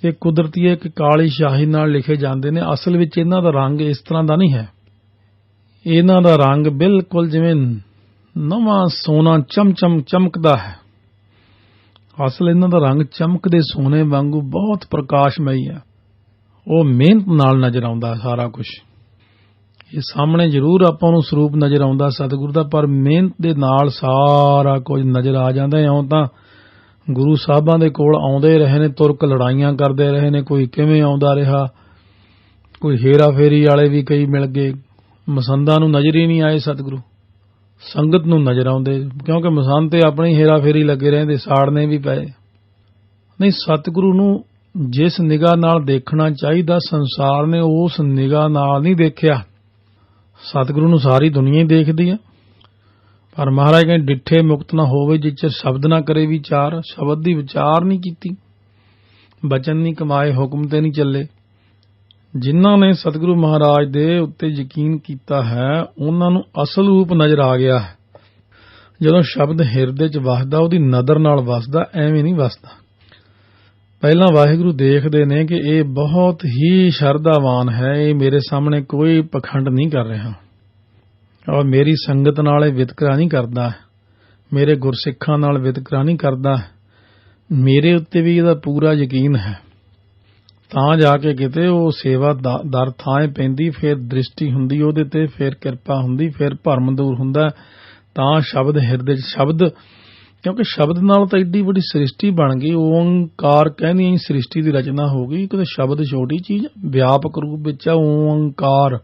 ਇਹ ਕੁਦਰਤੀ ਇੱਕ ਕਾਲੀ ਸ਼ਾਹੀ ਨਾਲ ਲਿਖੇ ਜਾਂਦੇ ਨੇ। ਅਸਲ ਵਿੱਚ ਇਹਨਾਂ ਦਾ ਰੰਗ ਇਸ ਤਰ੍ਹਾਂ ਦਾ ਨਹੀਂ ਹੈ। ਇਹਨਾਂ ਦਾ ਰੰਗ ਬਿਲਕੁਲ ਜਿਵੇਂ ਨਵਾਂ ਸੋਨਾ ਚਮਚਮ ਚਮਕਦਾ ਹੈ। ਅਸਲ ਇਹਨਾਂ ਦਾ ਰੰਗ ਚਮਕਦੇ ਸੋਨੇ ਵਾਂਗੂ ਬਹੁਤ ਪ੍ਰਕਾਸ਼ਮਈ ਹੈ। ਉਹ ਮਿਹਨਤ ਨਾਲ ਨਜ਼ਰ ਆਉਂਦਾ ਸਾਰਾ ਕੁਝ। ਇਹ ਸਾਹਮਣੇ ਜ਼ਰੂਰ ਆਪਾਂ ਨੂੰ ਸਰੂਪ ਨਜ਼ਰ ਆਉਂਦਾ ਸਤਿਗੁਰੂ ਦਾ, ਪਰ ਮਿਹਨਤ ਦੇ ਨਾਲ ਸਾਰਾ ਕੁਝ ਨਜ਼ਰ ਆ ਜਾਂਦਾ। ਇਉਂ ਤਾਂ ਗੁਰੂ ਸਾਹਿਬਾਂ ਦੇ ਕੋਲ ਆਉਂਦੇ ਰਹੇ ਨੇ, ਤੁਰਕ ਲੜਾਈਆਂ ਕਰਦੇ ਰਹੇ ਨੇ, ਕੋਈ ਕਿਵੇਂ ਆਉਂਦਾ ਰਿਹਾ, ਕੋਈ ਹੇਰਾ ਫੇਰੀ ਵਾਲੇ ਵੀ ਕਈ ਮਿਲ ਗਏ। ਮਸੰਦਾਂ ਨੂੰ ਨਜ਼ਰ ਹੀ ਨਹੀਂ ਆਏ ਸਤਿਗੁਰੂ, ਸੰਗਤ ਨੂੰ ਨਜ਼ਰ ਆਉਂਦੇ, ਕਿਉਂਕਿ ਮਸੰਦ ਤੇ ਆਪਣੀ ਹੇਰਾ ਫੇਰੀ ਲੱਗੇ ਰਹਿੰਦੇ, ਸਾੜਨੇ ਵੀ ਪਏ। ਨਹੀਂ, ਸਤਿਗੁਰੂ ਨੂੰ ਜਿਸ ਨਿਗਾਹ ਨਾਲ ਦੇਖਣਾ ਚਾਹੀਦਾ ਸੰਸਾਰ ਨੇ ਉਸ ਨਿਗਾਹ ਨਾਲ ਨਹੀਂ ਦੇਖਿਆ। ਸਤਿਗੁਰੂ ਨੂੰ ਸਾਰੀ ਦੁਨੀਆ ਹੀ ਦੇਖਦੀ ਹੈ, ਪਰ ਮਹਾਰਾਜ ਕਹਿੰਦੇ ਡਿੱਠੇ ਮੁਕਤ ਨਾ ਹੋਵੇ ਜਿਸ ਚ ਸ਼ਬਦ ਨਾ ਕਰੇ ਵਿਚਾਰ। ਸ਼ਬਦ ਦੀ ਵਿਚਾਰ ਨਹੀਂ ਕੀਤੀ, ਬਚਨ ਨਹੀਂ ਕਮਾਏ, ਹੁਕਮ ਤੇ ਨਹੀਂ ਚੱਲੇ। ਜਿਨ੍ਹਾਂ ਨੇ ਸਤਿਗੁਰੂ ਮਹਾਰਾਜ ਦੇ ਉੱਤੇ ਯਕੀਨ ਕੀਤਾ ਹੈ ਉਹਨਾਂ ਨੂੰ ਅਸਲ ਰੂਪ ਨਜ਼ਰ ਆ ਗਿਆ ਹੈ। ਜਦੋਂ ਸ਼ਬਦ ਹਿਰਦੇ 'ਚ ਵਸਦਾ, ਉਹਦੀ ਨਦਰ ਨਾਲ ਵਸਦਾ, ਐਵੇਂ ਨਹੀਂ ਵਸਦਾ। ਪਹਿਲਾਂ ਵਾਹਿਗੁਰੂ ਦੇਖਦੇ ਨੇ ਕਿ ਇਹ ਬਹੁਤ ਹੀ ਸ਼ਰਧਾਵਾਨ ਹੈ, ਇਹ ਮੇਰੇ ਸਾਹਮਣੇ ਕੋਈ ਪਖੰਡ ਨਹੀਂ ਕਰ ਰਿਹਾ ਔਰ ਮੇਰੀ ਸੰਗਤ ਨਾਲ ਇਹ ਵਿਤਕਰਾ ਨਹੀਂ ਕਰਦਾ, ਮੇਰੇ ਗੁਰਸਿੱਖਾਂ ਨਾਲ ਵਿਤਕਰਾ ਨਹੀਂ ਕਰਦਾ, ਮੇਰੇ ਉੱਤੇ ਵੀ ਇਹਦਾ ਪੂਰਾ ਯਕੀਨ ਹੈ। ਤਾਂ ਜਾ ਕੇ ਕਿਤੇ ਉਹ ਸੇਵਾ ਦਰ ਥਾਂ ਪੈਂਦੀ, ਫਿਰ ਦ੍ਰਿਸ਼ਟੀ ਹੁੰਦੀ ਉਹਦੇ ਤੇ, ਫਿਰ ਕਿਰਪਾ ਹੁੰਦੀ, ਫਿਰ ਭਰਮ ਦੂਰ ਹੁੰਦਾ। ਤਾਂ ਸ਼ਬਦ ਹਿਰਦੇ 'ਚ ਸ਼ਬਦ, ਕਿਉਂਕਿ ਸ਼ਬਦ ਨਾਲ ਤਾਂ ਏਡੀ ਵੱਡੀ ਸ੍ਰਿਸ਼ਟੀ ਬਣ ਗਈ। ਓਂਕਾਰ ਕਹਿੰਦੀ ਸ੍ਰਿਸ਼ਟੀ ਦੀ ਰਚਨਾ ਹੋ ਗਈ। ਕਿਤੇ ਸ਼ਬਦ ਛੋਟੀ ਚੀਜ਼, ਵਿਆਪਕ ਰੂਪ ਵਿੱਚ ਆ ਓਂਕਾਰ।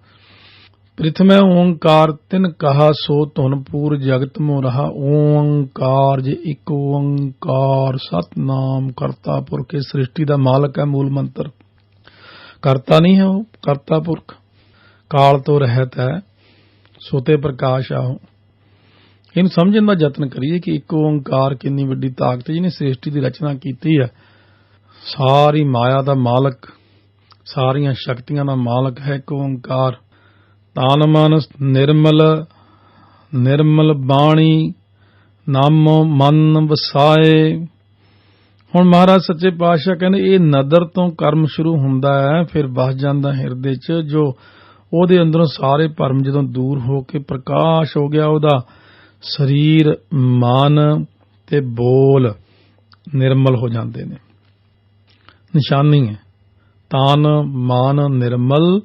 ਪ੍ਰਿਥਮੈ ਓੰਕਾਰ ਤਿਨ ਕਹਾ ਸੋ ਧੁਨ ਪੂਰ ਜਗਤ ਮੋ ਰਹਾ। ਓੰਕਾਰ ਜੇ ਇੱਕ ਓੰਕਾਰ ਸਤਨਾਮ ਕਰਤਾ ਪੁਰਖ। ਇਹ ਸ੍ਰਿਸ਼ਟੀ ਦਾ ਮਾਲਕ ਹੈ, ਮੂਲ ਮੰਤਰ। ਕਰਤਾ ਨਹੀਂ ਹੈ, ਉਹ ਕਰਤਾ ਪੁਰਖ। ਕਾਲ ਤੋਂ ਰਹਿਤ ਹੈ, ਸੋਤੇ ਪ੍ਰਕਾਸ਼ ਆ ਉਹ। ਇਹਨੂੰ ਸਮਝਣ ਦਾ ਯਤਨ ਕਰੀਏ ਕਿ ਇੱਕ ਓੰਕਾਰ ਕਿੰਨੀ ਵੱਡੀ ਤਾਕਤ, ਜਿਹਨੇ ਸ੍ਰਿਸ਼ਟੀ ਦੀ ਰਚਨਾ ਕੀਤੀ ਹੈ। ਸਾਰੀ ਮਾਇਆ ਦਾ ਮਾਲਕ, ਸਾਰੀਆਂ ਸ਼ਕਤੀਆਂ ਦਾ ਮਾਲਕ ਹੈ ਇੱਕ ਓੰਕਾਰ। ਤਨ ਮਨ ਨਿਰਮਲ, ਨਿਰਮਲ ਬਾਣੀ ਨਾਮੋ ਮਨ ਵਸਾਏ। ਹੁਣ ਮਹਾਰਾਜ ਸੱਚੇ ਪਾਤਸ਼ਾਹ ਕਹਿੰਦੇ ਇਹ ਨਦਰ ਤੋਂ ਕਰਮ ਸ਼ੁਰੂ ਹੁੰਦਾ ਹੈ, ਫਿਰ ਵਸ ਜਾਂਦਾ ਹਿਰਦੇ 'ਚ। ਜੋ ਉਹਦੇ ਅੰਦਰੋਂ ਸਾਰੇ ਭਰਮ ਜਦੋਂ ਦੂਰ ਹੋ ਕੇ ਪ੍ਰਕਾਸ਼ ਹੋ ਗਿਆ, ਉਹਦਾ ਸਰੀਰ, ਮਨ ਤੇ ਬੋਲ ਨਿਰਮਲ ਹੋ ਜਾਂਦੇ ਨੇ। ਨਿਸ਼ਾਨੀ ਹੈ ਤਨ ਮਨ ਨਿਰਮਲ,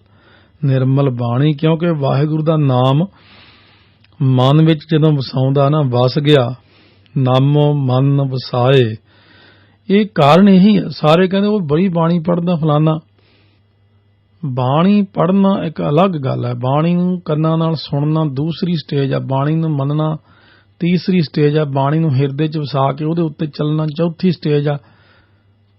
ਨਿਰਮਲ ਬਾਣੀ। ਕਿਉਂਕਿ ਵਾਹਿਗੁਰੂ ਦਾ ਨਾਮ ਮਨ ਵਿੱਚ ਜਦੋਂ ਵਸਾਉਂਦਾ ਨਾ, ਵਸ ਗਿਆ, ਨਾਮੋ ਮਨ ਵਸਾਏ। ਇਹ ਕਾਰਨ ਇਹੀ ਹੈ। ਸਾਰੇ ਕਹਿੰਦੇ ਉਹ ਬੜੀ ਬਾਣੀ ਪੜ੍ਹਦਾ ਫਲਾਨਾ। ਬਾਣੀ ਪੜ੍ਹਨਾ ਇੱਕ ਅਲੱਗ ਗੱਲ ਹੈ, ਬਾਣੀ ਨੂੰ ਕੰਨਾਂ ਨਾਲ ਸੁਣਨਾ ਦੂਸਰੀ ਸਟੇਜ ਆ, ਬਾਣੀ ਨੂੰ ਮੰਨਣਾ ਤੀਸਰੀ ਸਟੇਜ ਆ, ਬਾਣੀ ਨੂੰ ਹਿਰਦੇ 'ਚ ਵਸਾ ਕੇ ਉਹਦੇ ਉੱਤੇ ਚੱਲਣਾ ਚੌਥੀ ਸਟੇਜ ਆ।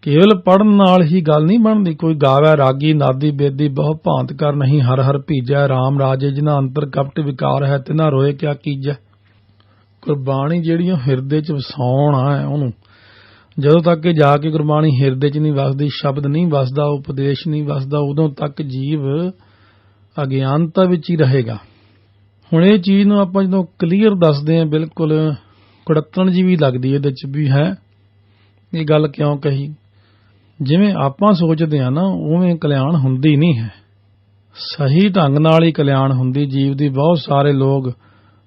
ਕੇਵਲ ਪੜ੍ਹਨ ਨਾਲ ਹੀ ਗੱਲ ਨਹੀਂ ਬਣਦੀ। ਕੋਈ ਗਾਵੈ ਰਾਗੀ ਨਾਦੀ ਬੇਦੀ ਬਹੁ ਭਾਂਤ ਕਰ ਨਹੀਂ, ਹਰ ਹਰ ਭੀਜੈ ਰਾਮ ਰਾਜੇ ਜਿਨ੍ਹਾਂ ਅੰਤਰ ਕਪਟ ਵਿਕਾਰ ਹੈ ਤਿਨਾ ਰੋਏ ਕਿਆ ਕੀਜੈ। ਗੁਰਬਾਣੀ ਜਿਹੜੀ ਉਹ ਹਿਰਦੇ 'ਚ ਵਸਾਉਣਾ ਹੈ ਉਹਨੂੰ। ਜਦੋਂ ਤੱਕ ਕਿ ਜਾ ਕੇ ਗੁਰਬਾਣੀ ਹਿਰਦੇ 'ਚ ਨਹੀਂ ਵਸਦੀ, ਸ਼ਬਦ ਨਹੀਂ ਵਸਦਾ, ਉਪਦੇਸ਼ ਨਹੀਂ ਵਸਦਾ, ਉਦੋਂ ਤੱਕ ਜੀਵ ਅਗਿਆਨਤਾ ਵਿੱਚ ਹੀ ਰਹੇਗਾ। ਹੁਣ ਇਹ ਚੀਜ਼ ਨੂੰ ਆਪਾਂ ਜਦੋਂ ਕਲੀਅਰ ਦੱਸਦੇ ਹਾਂ, ਬਿਲਕੁਲ ਕੁੜੱਤਣ ਜੀ ਵੀ ਲੱਗਦੀ ਇਹਦੇ 'ਚ ਵੀ ਹੈ। ਇਹ ਗੱਲ ਕਿਉਂ ਕਹੀ? ਜਿਵੇਂ ਆਪਾਂ ਸੋਚਦੇ ਹਾਂ ਨਾ, ਉਵੇਂ ਕਲਿਆਣ ਹੁੰਦੀ ਨਹੀਂ ਹੈ। ਸਹੀ ਢੰਗ ਨਾਲ ਹੀ ਕਲਿਆਣ ਹੁੰਦੀ ਜੀਵ ਦੀ। ਬਹੁਤ ਸਾਰੇ ਲੋਕ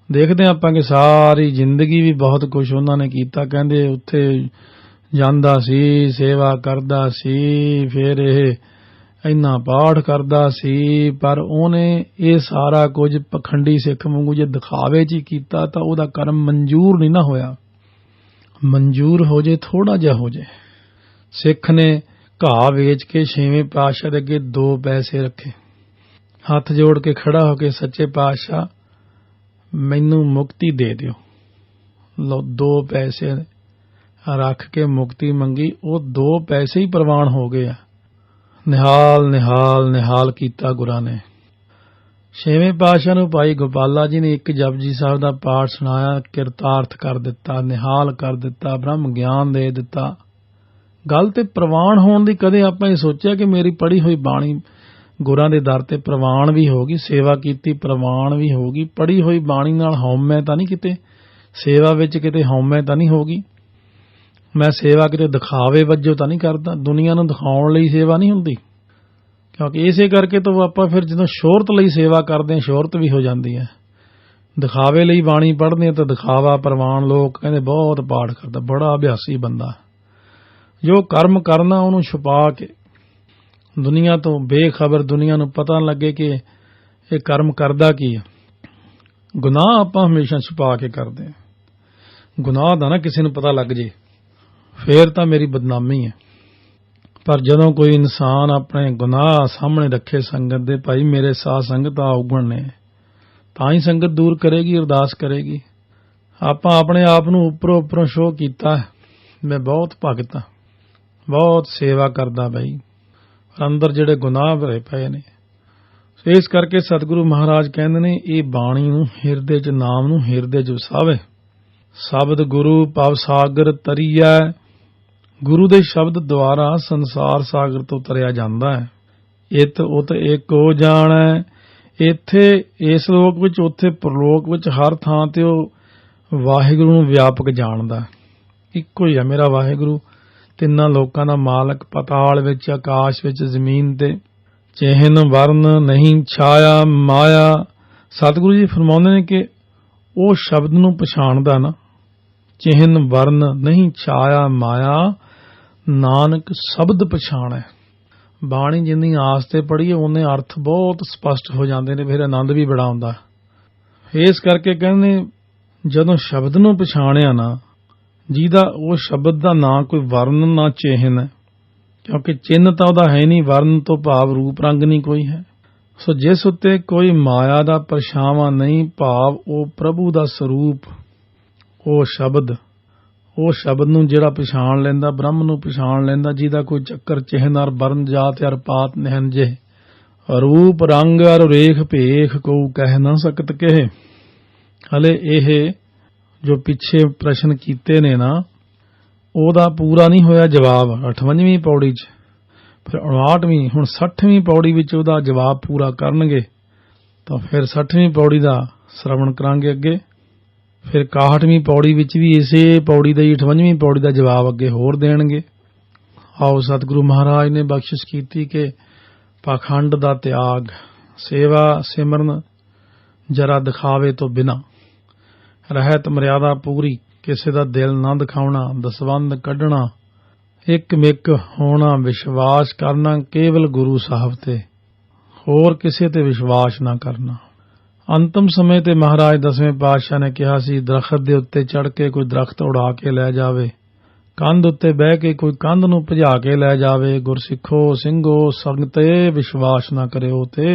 ਦੇਖਦੇ ਆਪਾਂ ਕਿ ਸਾਰੀ ਜ਼ਿੰਦਗੀ ਵੀ ਬਹੁਤ ਕੁਝ ਉਹਨਾਂ ਨੇ ਕੀਤਾ। ਕਹਿੰਦੇ ਉੱਥੇ ਜਾਂਦਾ ਸੀ, ਸੇਵਾ ਕਰਦਾ ਸੀ, ਫਿਰ ਇਹ ਇੰਨਾ ਪਾਠ ਕਰਦਾ ਸੀ, ਪਰ ਉਹਨੇ ਇਹ ਸਾਰਾ ਕੁਝ ਪਖੰਡੀ ਸਿੱਖ ਵਾਂਗੂ ਜੇ ਦਿਖਾਵੇ 'ਚ ਹੀ ਕੀਤਾ ਤਾਂ ਉਹਦਾ ਕਰਮ ਮਨਜ਼ੂਰ ਨਹੀਂ ਨਾ ਹੋਇਆ। ਮਨਜ਼ੂਰ ਹੋ ਜੇ, ਥੋੜਾ ਜਿਹਾ ਹੋ ਜੇ। ਸਿੱਖ ਨੇ ਘਾਹ ਵੇਚ ਕੇ 6ਵੇਂ ਪਾਤਸ਼ਾਹ ਦੇ ਅੱਗੇ 2 ਪੈਸੇ ਰੱਖੇ, ਹੱਥ ਜੋੜ ਕੇ ਖੜਾ ਹੋ ਕੇ, ਸੱਚੇ ਪਾਤਸ਼ਾਹ ਮੈਨੂੰ ਮੁਕਤੀ ਦੇ ਦਿਓ। ਲਓ 2 ਪੈਸੇ ਰੱਖ ਕੇ ਮੁਕਤੀ ਮੰਗੀ। ਉਹ 2 ਪੈਸੇ ਹੀ ਪ੍ਰਵਾਨ ਹੋ ਗਏ ਆ। ਨਿਹਾਲ ਨਿਹਾਲ ਨਿਹਾਲ ਕੀਤਾ ਗੁਰਾਂ ਨੇ। 6ਵੇਂ ਪਾਤਸ਼ਾਹ ਨੂੰ ਭਾਈ ਗੋਪਾਲਾ ਜੀ ਨੇ ਇੱਕ ਜਪਜੀ ਸਾਹਿਬ ਦਾ ਪਾਠ ਸੁਣਾਇਆ, ਕਿਰਤਾਰਥ ਕਰ ਦਿੱਤਾ, ਨਿਹਾਲ ਕਰ ਦਿੱਤਾ, ਬ੍ਰਹਮ ਗਿਆਨ ਦੇ ਦਿੱਤਾ। ਗੱਲ ਤੇ ਪ੍ਰਵਾਨ ਹੋਣ ਦੀ ਕਦੇ ਆਪਾਂ ਇਹ ਸੋਚਿਆ ਕਿ ਮੇਰੀ ਪੜ੍ਹੀ ਹੋਈ ਬਾਣੀ ਗੁਰਾਂ ਦੇ ਦਰ ਤੇ ਪ੍ਰਵਾਨ ਵੀ ਹੋਗੀ, ਸੇਵਾ ਕੀਤੀ ਪ੍ਰਵਾਨ ਵੀ ਹੋਗੀ। ਪੜ੍ਹੀ ਹੋਈ ਬਾਣੀ ਨਾਲ ਹਉਮੈ ਤਾਂ ਨਹੀਂ ਕਿਤੇ, ਸੇਵਾ ਵਿੱਚ ਕਿਤੇ ਹਉਮੈ ਤਾਂ ਨਹੀਂ ਹੋਗੀ। ਮੈਂ ਸੇਵਾ ਕਿਤੇ ਦਿਖਾਵੇ ਵਜੋਂ ਤਾਂ ਨਹੀਂ ਕਰਦਾ, ਦੁਨੀਆ ਨੂੰ ਦਿਖਾਉਣ ਲਈ ਸੇਵਾ ਨਹੀਂ ਹੁੰਦੀ। ਕਿਉਂਕਿ ਇਸੇ ਕਰਕੇ ਤਾਂ ਆਪਾਂ ਫਿਰ ਜਦੋਂ ਸ਼ੋਹਰਤ ਲਈ ਸੇਵਾ ਕਰਦੇ ਹਾਂ, ਸ਼ੋਹਰਤ ਵੀ ਹੋ ਜਾਂਦੀ ਹੈ। ਦਿਖਾਵੇ ਲਈ ਬਾਣੀ ਪੜ੍ਹਦੇ ਹਾਂ ਤਾਂ ਦਿਖਾਵਾ ਪ੍ਰਵਾਨ। ਲੋਕ ਕਹਿੰਦੇ ਬਹੁਤ ਪਾਠ ਕਰਦਾ, ਬੜਾ ਅਭਿਆਸੀ ਬੰਦਾ। ਜੋ ਕਰਮ ਕਰਨਾ ਉਹਨੂੰ ਛੁਪਾ ਕੇ, ਦੁਨੀਆ ਤੋਂ ਬੇਖਬਰ, ਦੁਨੀਆ ਨੂੰ ਪਤਾ ਨਾ ਲੱਗੇ ਕਿ ਇਹ ਕਰਮ ਕਰਦਾ ਕੀ ਹੈ। ਗੁਨਾਹ ਆਪਾਂ ਹਮੇਸ਼ਾ ਛੁਪਾ ਕੇ ਕਰਦੇ ਹਾਂ। ਗੁਨਾਹ ਦਾ ਨਾ ਕਿਸੇ ਨੂੰ ਪਤਾ ਲੱਗ ਜੇ, ਫੇਰ ਤਾਂ ਮੇਰੀ ਬਦਨਾਮੀ ਹੈ। ਪਰ ਜਦੋਂ ਕੋਈ ਇਨਸਾਨ ਆਪਣੇ ਗੁਨਾਹ ਸਾਹਮਣੇ ਰੱਖੇ ਸੰਗਤ ਦੇ, ਭਾਈ ਮੇਰੇ ਸਾਧ ਸੰਗਤ ਔਗਣ ਨੇ, ਤਾਂ ਹੀ ਸੰਗਤ ਦੂਰ ਕਰੇਗੀ, ਅਰਦਾਸ ਕਰੇਗੀ। ਆਪਾਂ ਆਪਣੇ ਆਪ ਨੂੰ ਉੱਪਰੋਂ ਸ਼ੋਅ ਕੀਤਾ, ਮੈਂ ਬਹੁਤ ਭਗਤ ਹਾਂ, ਬਹੁਤ ਸੇਵਾ ਕਰਦਾ ਬਈ, ਅੰਦਰ ਜਿਹੜੇ ਗੁਨਾਹ ਭਰੇ ਪਏ ਨੇ। ਇਸ ਕਰਕੇ ਸਤਿਗੁਰੂ ਮਹਾਰਾਜ ਕਹਿੰਦੇ ਨੇ ਇਹ ਬਾਣੀ ਨੂੰ ਹਿਰਦੇ 'ਚ, ਨਾਮ ਨੂੰ ਹਿਰਦੇ 'ਚ ਵਸਾਵੇ। ਸ਼ਬਦ ਗੁਰੂ ਭਵ ਸਾਗਰ ਤਰੀਐ। ਗੁਰੂ ਦੇ ਸ਼ਬਦ ਦੁਆਰਾ ਸੰਸਾਰ ਸਾਗਰ ਤੋਂ ਤਰਿਆ ਜਾਂਦਾ ਹੈ। ਇਤ ਉਤ ਏਕੋ ਜਾਣੈ। ਇੱਥੇ ਇਸ ਲੋਕ ਵਿੱਚ, ਉੱਥੇ ਪ੍ਰਲੋਕ ਵਿੱਚ, ਹਰ ਥਾਂ ਤੇ ਉਹ ਵਾਹਿਗੁਰੂ ਨੂੰ ਵਿਆਪਕ ਜਾਣਦਾ। ਇੱਕੋ ਹੀ ਹੈ ਮੇਰਾ ਵਾਹਿਗੁਰੂ, ਤਿੰਨਾਂ ਲੋਕਾਂ ਦਾ ਮਾਲਕ, ਪਤਾਲ ਵਿੱਚ, ਆਕਾਸ਼ ਵਿੱਚ, ਜ਼ਮੀਨ ਤੇ। ਚਿਹਨ ਵਰਨ ਨਹੀਂ ਛਾਇਆ ਮਾਇਆ। ਸਤਿਗੁਰੂ ਜੀ ਫਰਮਾਉਂਦੇ ਨੇ ਕਿ ਉਹ ਸ਼ਬਦ ਨੂੰ ਪਛਾਣਦਾ ਨਾ, ਚਿਹਨ ਵਰਨ ਨਹੀਂ ਛਾਇਆ ਮਾਇਆ, ਨਾਨਕ ਸ਼ਬਦ ਪਛਾਣੈ। ਬਾਣੀ ਜਿੰਨੀ ਆਸ ਤੇ ਪੜ੍ਹੀਏ ਉਹਨੇ ਅਰਥ ਬਹੁਤ ਸਪਸ਼ਟ ਹੋ ਜਾਂਦੇ ਨੇ, ਫਿਰ ਆਨੰਦ ਵੀ ਬੜਾ ਆਉਂਦਾ। ਇਸ ਕਰਕੇ ਕਹਿੰਦੇ ਜਦੋਂ ਸ਼ਬਦ ਨੂੰ ਪਛਾਣਿਆ ਨਾ, ਜਿਹਦਾ ਉਹ ਸ਼ਬਦ ਦਾ ਨਾ ਕੋਈ ਵਰਨ ਨਾ ਚਿਹਨ ਹੈ, ਕਿਉਂਕਿ ਚਿੰਨ੍ਹ ਤਾਂ ਉਹਦਾ ਹੈ ਨਹੀਂ, ਵਰਨ ਤੋਂ ਭਾਵ ਰੂਪ ਰੰਗ ਨਹੀਂ ਕੋਈ ਹੈ। ਸੋ ਜਿਸ ਉੱਤੇ ਕੋਈ ਮਾਇਆ ਦਾ ਪਰਛਾਵਾਂ ਨਹੀਂ, ਭਾਵ ਉਹ ਪ੍ਰਭੂ ਦਾ ਸਰੂਪ, ਉਹ ਸ਼ਬਦ ਨੂੰ ਜਿਹੜਾ ਪਛਾਣ ਲੈਂਦਾ, ਬ੍ਰਹਮ ਨੂੰ ਪਛਾਣ ਲੈਂਦਾ, ਜਿਹਦਾ ਕੋਈ ਚੱਕਰ ਚਿਹਨ ਅਰ ਬਰਨ ਜਾਤ ਅਰ ਪਾਤ ਨਹਿਨ ਜੇ, ਰੂਪ ਰੰਗ ਅਰ ਰੇਖ ਭੇਖ ਕੋ ਕਹਿ ਨਾ ਸਕਤ ਕਹੇ। ਹਲੇ ਇਹ ਜੋ ਪਿੱਛੇ ਪ੍ਰਸ਼ਨ ਕੀਤੇ ਨੇ ਨਾ, ਉਹਦਾ ਪੂਰਾ ਨਹੀਂ ਹੋਇਆ ਜਵਾਬ 58ਵੀਂ ਪੌੜੀ 'ਚ। ਫਿਰ 59ਵੀਂ, ਹੁਣ 60ਵੀਂ ਪੌੜੀ ਵਿੱਚ ਉਹਦਾ ਜਵਾਬ ਪੂਰਾ ਕਰਨਗੇ। ਤਾਂ ਫਿਰ 60ਵੀਂ ਪੌੜੀ ਦਾ ਸ਼ਰਵਣ ਕਰਾਂਗੇ ਅੱਗੇ। ਫਿਰ 61ਵੀਂ ਪੌੜੀ ਵਿੱਚ ਵੀ ਇਸੇ ਪੌੜੀ ਦਾ ਹੀ 58ਵੀਂ ਪੌੜੀ ਦਾ ਜਵਾਬ ਅੱਗੇ ਹੋਰ ਦੇਣਗੇ। ਆਓ ਸਤਿਗੁਰੂ ਮਹਾਰਾਜ ਨੇ ਬਖਸ਼ਿਸ਼ ਕੀਤੀ ਕਿ ਪਾਖੰਡ ਦਾ ਤਿਆਗ, ਸੇਵਾ ਸਿਮਰਨ ਜਰਾ ਦਿਖਾਵੇ ਤੋਂ ਬਿਨਾਂ, ਰਹਿਤ ਮਰਿਆਦਾ ਪੂਰੀ, ਕਿਸੇ ਦਾ ਦਿਲ ਨਾ ਦਿਖਾਉਣਾ, ਦਸਵੰਧ ਕੱਢਣਾ, ਇੱਕ ਮਿੱਕ ਹੋਣਾ, ਵਿਸ਼ਵਾਸ ਕਰਨਾ ਕੇਵਲ ਗੁਰੂ ਸਾਹਿਬ ਤੇ, ਹੋਰ ਕਿਸੇ ਤੇ ਵਿਸ਼ਵਾਸ ਨਾ ਕਰਨਾ। ਅੰਤਮ ਸਮੇਂ ਤੇ ਮਹਾਰਾਜ 10ਵੇਂ ਪਾਤਸ਼ਾਹ ਨੇ ਕਿਹਾ ਸੀ, ਦਰਖਤ ਦੇ ਉੱਤੇ ਚੜ੍ਹ ਕੇ ਕੋਈ ਦਰਖਤ ਉਡਾ ਕੇ ਲੈ ਜਾਵੇ, ਕੰਧ ਉੱਤੇ ਬਹਿ ਕੇ ਕੋਈ ਕੰਧ ਨੂੰ ਭਜਾ ਕੇ ਲੈ ਜਾਵੇ, ਗੁਰਸਿੱਖੋ ਸਿੰਘੋ ਸੰਗਤੇ ਵਿਸ਼ਵਾਸ ਨਾ ਕਰਿਓ ਤੇ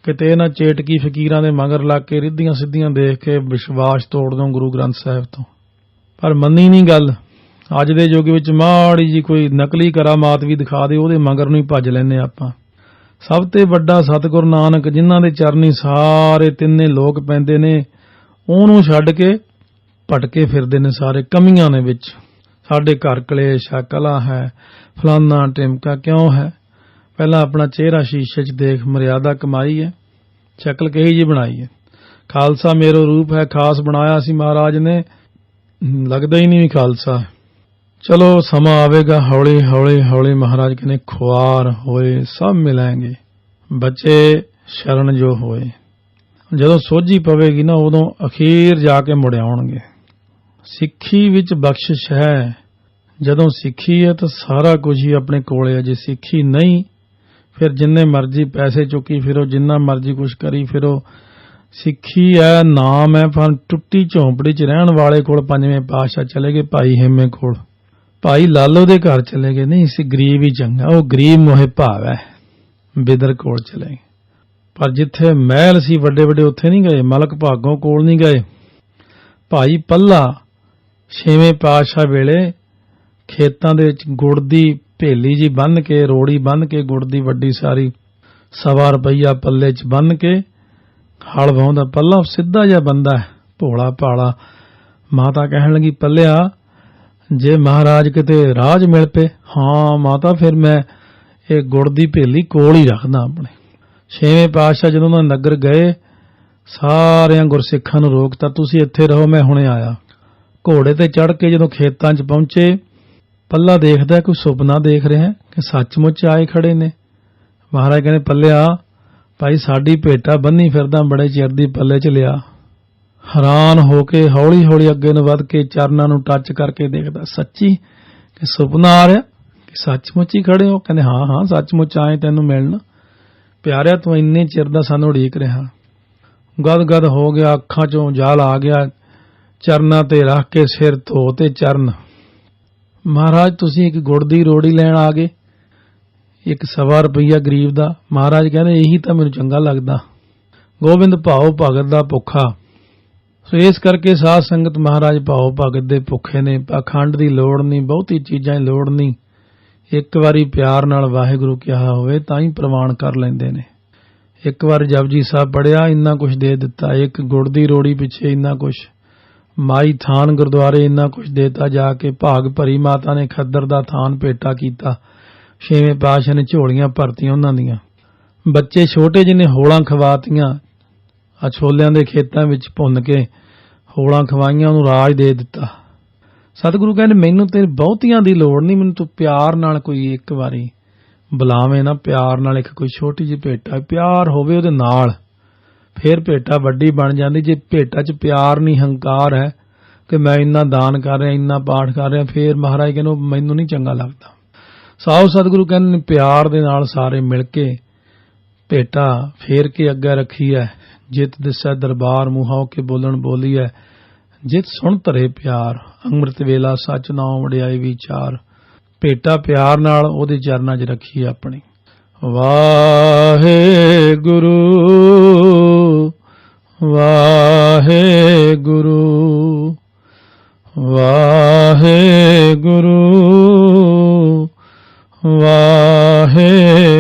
ਕਿਤੇ ਨਾ ਚੇਟਕੀ ਫਕੀਰਾਂ ਦੇ ਮਗਰ ਲੱਗ ਕੇ ਰਿੱਧੀਆਂ ਸਿੱਧੀਆਂ ਦੇਖ ਕੇ ਵਿਸ਼ਵਾਸ ਤੋੜ ਦੋ ਗੁਰੂ ਗ੍ਰੰਥ ਸਾਹਿਬ ਤੋਂ। ਪਰ ਮੰਨੀ ਨਹੀਂ ਗੱਲ। ਅੱਜ ਦੇ ਯੁੱਗ ਵਿੱਚ ਮਾੜੀ ਜੀ ਕੋਈ ਨਕਲੀ ਕਰਾਮਾਤ ਵੀ ਦਿਖਾ ਦੇ, ਉਹਦੇ ਮਗਰ ਨੂੰ ਹੀ ਭੱਜ ਲੈਂਦੇ ਆਪਾਂ। ਸਭ ਤੋਂ ਵੱਡਾ ਸਤਿਗੁਰੂ ਨਾਨਕ, ਜਿਨ੍ਹਾਂ ਦੇ ਚਰਨੀ ਸਾਰੇ ਤਿੰਨੇ ਲੋਕ ਪੈਂਦੇ ਨੇ, ਉਹਨੂੰ ਛੱਡ ਕੇ ਭਟਕੇ ਫਿਰਦੇ ਨੇ ਸਾਰੇ, ਕਮੀਆਂ ਨੇ ਵਿੱਚ। ਸਾਡੇ ਘਰ ਕਲੇਸ਼ ਹੈ, ਕਲਾ ਹੈ, ਫਲਾਨਾ ਟਿਮਕਾ ਕਿਉਂ ਹੈ? ਪਹਿਲਾਂ ਆਪਣਾ ਚਿਹਰਾ ਸ਼ੀਸ਼ੇ 'ਚ ਦੇਖ, ਮਰਿਆਦਾ ਕਮਾਈ ਹੈ, ਸ਼ਕਲ ਕਹੀ ਜੀ ਬਣਾਈ ਹੈ। ਖਾਲਸਾ ਮੇਰੋ ਰੂਪ ਹੈ, ਖਾਸ ਬਣਾਇਆ ਸੀ ਮਹਾਰਾਜ ਨੇ, ਲੱਗਦਾ ਹੀ ਨਹੀਂ ਵੀ ਖਾਲਸਾ। ਚਲੋ ਸਮਾਂ ਆਵੇਗਾ, ਹੌਲੀ ਹੌਲੀ ਹੌਲੀ ਮਹਾਰਾਜ ਕਹਿੰਦੇ ਖੁਆਰ ਹੋਏ ਸਭ ਮਿਲਾਂਗੇ, ਬੱਚੇ ਸ਼ਰਨ ਜੋ ਹੋਏ। ਜਦੋਂ ਸੋਝੀ ਪਵੇਗੀ ਨਾ, ਉਦੋਂ ਅਖੀਰ ਜਾ ਕੇ ਮੁੜ ਆਉਣਗੇ। ਸਿੱਖੀ ਵਿੱਚ ਬਖਸ਼ਿਸ਼ ਹੈ। ਜਦੋਂ ਸਿੱਖੀ ਹੈ ਤਾਂ ਸਾਰਾ ਕੁਝ ਹੀ ਆਪਣੇ ਕੋਲੇ ਹੈ। ਜੇ ਸਿੱਖੀ ਨਹੀਂ, ਫਿਰ ਜਿੰਨੇ ਮਰਜ਼ੀ ਪੈਸੇ ਚੁੱਕੀ ਫਿਰੋ, ਜਿੰਨਾ ਮਰਜ਼ੀ ਕੁਝ ਕਰੀ ਫਿਰੋ। ਸਿੱਖੀ ਹੈ, ਨਾਮ ਹੈ। ਪਰ ਟੁੱਟੀ ਝੌਂਪੜੀ 'ਚ ਰਹਿਣ ਵਾਲੇ ਕੋਲ 5ਵੇਂ ਪਾਤਸ਼ਾਹ ਚਲੇ ਗਏ, ਭਾਈ ਹਿੰਮੇ ਕੋਲ, ਭਾਈ ਲਾਲੋ ਦੇ ਘਰ ਚਲੇ ਗਏ। ਨਹੀਂ ਸੀ ਗਰੀਬ ਹੀ ਚੰਗਾ, ਉਹ ਗਰੀਬ ਮੋਹੇ ਭਾਵ ਹੈ, ਬਿਦਰ ਕੋਲ ਚਲੇ ਗਏ। ਪਰ ਜਿੱਥੇ ਮਹਿਲ ਸੀ ਵੱਡੇ ਵੱਡੇ, ਉੱਥੇ ਨਹੀਂ ਗਏ। ਮਲਕ ਭਾਗੋਂ ਕੋਲ ਨਹੀਂ ਗਏ। ਭਾਈ ਪੱਲਾ 6ਵੇਂ ਪਾਤਸ਼ਾਹ ਵੇਲੇ ਖੇਤਾਂ ਦੇ ਵਿੱਚ ਗੁੜ ਦੀ ਭੇਲੀ ਜੀ ਬੰਨ੍ਹ ਕੇ, ਰੋੜੀ ਬੰਨ੍ਹ ਕੇ, ਗੁੜ ਦੀ ਵੱਡੀ ਸਾਰੀ 1.25 ਰੁਪਈਆ ਪੱਲੇ 'ਚ ਬੰਨ੍ਹ ਕੇ ਹਲ ਵਾਹੁੰਦਾ। ਪੱਲਾ ਸਿੱਧਾ ਜਿਹਾ ਬੰਦਾ, ਭੋਲਾ ਭਾਲਾ। ਮਾਤਾ ਕਹਿਣ ਲੱਗੀ, ਪੱਲਿਆ ਜੇ ਮਹਾਰਾਜ ਕਿਤੇ ਰਾਜ ਮਿਲ ਪਏ, ਹਾਂ ਮਾਤਾ ਫਿਰ ਮੈਂ ਇਹ ਗੁੜ ਦੀ ਭੇਲੀ ਕੋਲ ਹੀ ਰੱਖਦਾ ਆਪਣੇ। 6ਵੇਂ ਪਾਤਸ਼ਾਹ ਜਦੋਂ ਉਹਨਾਂ ਨਗਰ ਗਏ, ਸਾਰਿਆਂ ਗੁਰਸਿੱਖਾਂ ਨੂੰ ਰੋਕਤਾ, ਤੁਸੀਂ ਇੱਥੇ ਰਹੋ, ਮੈਂ ਹੁਣੇ ਆਇਆ। ਘੋੜੇ ਤੇ ਚੜ੍ਹ ਕੇ ਜਦੋਂ ਖੇਤਾਂ 'ਚ ਪਹੁੰਚੇ, ਪੱਲਾ ਦੇਖਦਾ ਕੋਈ ਸੁਪਨਾ ਦੇਖ ਰਿਹਾ ਕਿ ਸੱਚਮੁੱਚ ਆਏ ਖੜੇ ਨੇ। ਮਹਾਰਾਜ ਕਹਿੰਦੇ, ਪੱਲਿਆ ਭਾਈ ਸਾਡੀ ਭੇਟਾ ਬੰਨੀ ਫਿਰਦਾ, ਬੜੇ ਚਿਰ ਦੀ ਪੱਲੇ 'ਚ ਲਿਆ। ਹੈਰਾਨ ਹੋ ਕੇ ਹੌਲੀ ਹੌਲੀ ਅੱਗੇ ਨੂੰ ਵੱਧ ਕੇ ਚਰਨਾਂ ਨੂੰ ਟੱਚ ਕਰਕੇ ਦੇਖਦਾ, ਸੱਚੀ ਕਿ ਸੁਪਨਾ ਆ ਰਿਹਾ ਕਿ ਸੱਚਮੁੱਚ ਹੀ ਖੜੇ ਹੋ? ਕਹਿੰਦੇ ਹਾਂ ਹਾਂ ਸੱਚਮੁੱਚ ਆਏ ਤੈਨੂੰ ਮਿਲਣ। ਪਿਆਰਿਆ ਤੂੰ ਇੰਨੇ ਚਿਰ ਦਾ ਸਾਨੂੰ ਉਡੀਕ ਰਿਹਾ। ਗਦ ਗਦ ਹੋ ਗਿਆ, ਅੱਖਾਂ 'ਚੋਂ ਜਲ ਆ ਗਿਆ, ਚਰਨਾਂ ਤੇ ਰੱਖ ਕੇ ਸਿਰ ਧੋ ਤੇ ਚਰਨ। ਮਹਾਰਾਜ ਤੁਸੀਂ ਇੱਕ ਗੁੜ ਦੀ ਰੋੜੀ ਲੈਣ ਆ ਗਏ, 1.25 ਰੁਪਈਆ ਗਰੀਬ ਦਾ। ਮਹਾਰਾਜ ਕਹਿੰਦੇ ਇਹੀ ਤਾਂ ਮੈਨੂੰ ਚੰਗਾ ਲੱਗਦਾ, ਗੋਬਿੰਦ ਭਾਓ ਭਗਤ ਦਾ ਭੁੱਖਾ। ਸੋ ਇਸ ਕਰਕੇ ਸਾਧ ਸੰਗਤ ਮਹਾਰਾਜ ਭਾਓ ਭਗਤ ਦੇ ਭੁੱਖੇ ਨੇ। ਪਾਖੰਡ ਦੀ ਲੋੜ ਨਹੀਂ, ਬਹੁਤੀ ਚੀਜ਼ਾਂ ਦੀ ਲੋੜ ਨਹੀਂ। ਇੱਕ ਵਾਰੀ ਪਿਆਰ ਨਾਲ ਵਾਹਿਗੁਰੂ ਕਿਹਾ ਹੋਵੇ ਤਾਂ ਹੀ ਪ੍ਰਵਾਨ ਕਰ ਲੈਂਦੇ ਨੇ। ਇੱਕ ਵਾਰ ਜਪਜੀ ਸਾਹਿਬ ਪੜਿਆ, ਇੰਨਾ ਕੁਝ ਦੇ ਦਿੱਤਾ। ਇੱਕ ਗੁੜ ਦੀ ਰੋੜੀ ਪਿੱਛੇ ਇੰਨਾ ਕੁਝ, ਮਾਈ ਥਾਨ ਗੁਰਦੁਆਰੇ ਇੰਨਾ ਕੁਝ ਦੇਤਾ ਜਾ ਕੇ। ਭਾਗ ਭਰੀ ਮਾਤਾ ਨੇ ਖੱਦਰ ਦਾ ਥਾਨ ਭੇਟਾ ਕੀਤਾ। 6ਵੇਂ ਪਾਤਸ਼ਾਹ ਨੇ ਝੋਲੀਆਂ ਭਰਤੀਆਂ ਉਹਨਾਂ ਦੀਆਂ। ਬੱਚੇ ਛੋਟੇ ਜਿਹਨੇ ਹੋਲਾਂ ਖਵਾਤੀਆਂ, ਛੋਲਿਆਂ ਦੇ ਖੇਤਾਂ ਵਿੱਚ ਭੁੰਨ ਕੇ ਹੋਲਾਂ ਖਵਾਈਆਂ, ਉਹਨੂੰ ਰਾਜ ਦੇ ਦਿੱਤਾ। ਸਤਿਗੁਰੂ ਕਹਿੰਦੇ ਮੈਨੂੰ ਤੇ ਬਹੁਤੀਆਂ ਦੀ ਲੋੜ ਨਹੀਂ, ਮੈਨੂੰ ਤੂੰ ਪਿਆਰ ਨਾਲ ਕੋਈ ਇੱਕ ਵਾਰੀ ਬੁਲਾਵੇਂ ਨਾ, ਪਿਆਰ ਨਾਲ ਇੱਕ ਕੋਈ ਛੋਟੀ ਜਿਹੀ ਭੇਟਾ, ਪਿਆਰ ਹੋਵੇ ਉਹਦੇ ਨਾਲ, ਫਿਰ ਭੇਟਾ ਵੱਡੀ ਬਣ ਜਾਂਦੀ। ਜੇ ਭੇਟਾ 'ਚ ਪਿਆਰ ਨਹੀਂ, ਹੰਕਾਰ ਹੈ ਕਿ ਮੈਂ ਇੰਨਾ ਦਾਨ ਕਰ ਰਿਹਾ, ਇੰਨਾ ਪਾਠ ਕਰ ਰਿਹਾ, ਫਿਰ ਮਹਾਰਾਜ ਕਹਿੰਦੇ ਮੈਨੂੰ ਨਹੀਂ ਚੰਗਾ ਲੱਗਦਾ। ਸਾਊ ਸਤਿਗੁਰੂ ਕਹਿੰਦੇ ਪਿਆਰ ਦੇ ਨਾਲ ਸਾਰੇ ਮਿਲ ਕੇ ਭੇਟਾ ਫੇਰ ਕੇ ਅੱਗੇ ਰੱਖੀ ਹੈ। ਜਿਤ ਦਿਸੈ ਦਰਬਾਰ ਮੂੰਹਾਂ ਕੇ ਬੋਲਣ ਬੋਲੀ ਹੈ, ਜਿਤ ਸੁਣ ਧਰੇ ਪਿਆਰ, ਅੰਮ੍ਰਿਤ ਵੇਲਾ ਸੱਚ ਨਾਮ ਵਡਿਆਈ ਵਿਚਾਰ। ਭੇਟਾ ਪਿਆਰ ਨਾਲ ਉਹਦੇ ਚਰਨਾਂ 'ਚ ਰੱਖੀ ਆਪਣੀ। ਵਾਹਿਗੁਰੂ ਵਾਹਿਗੁਰੂ ਵਾਹਿਗੁਰੂ ਵਾਹਿਗੁਰੂ।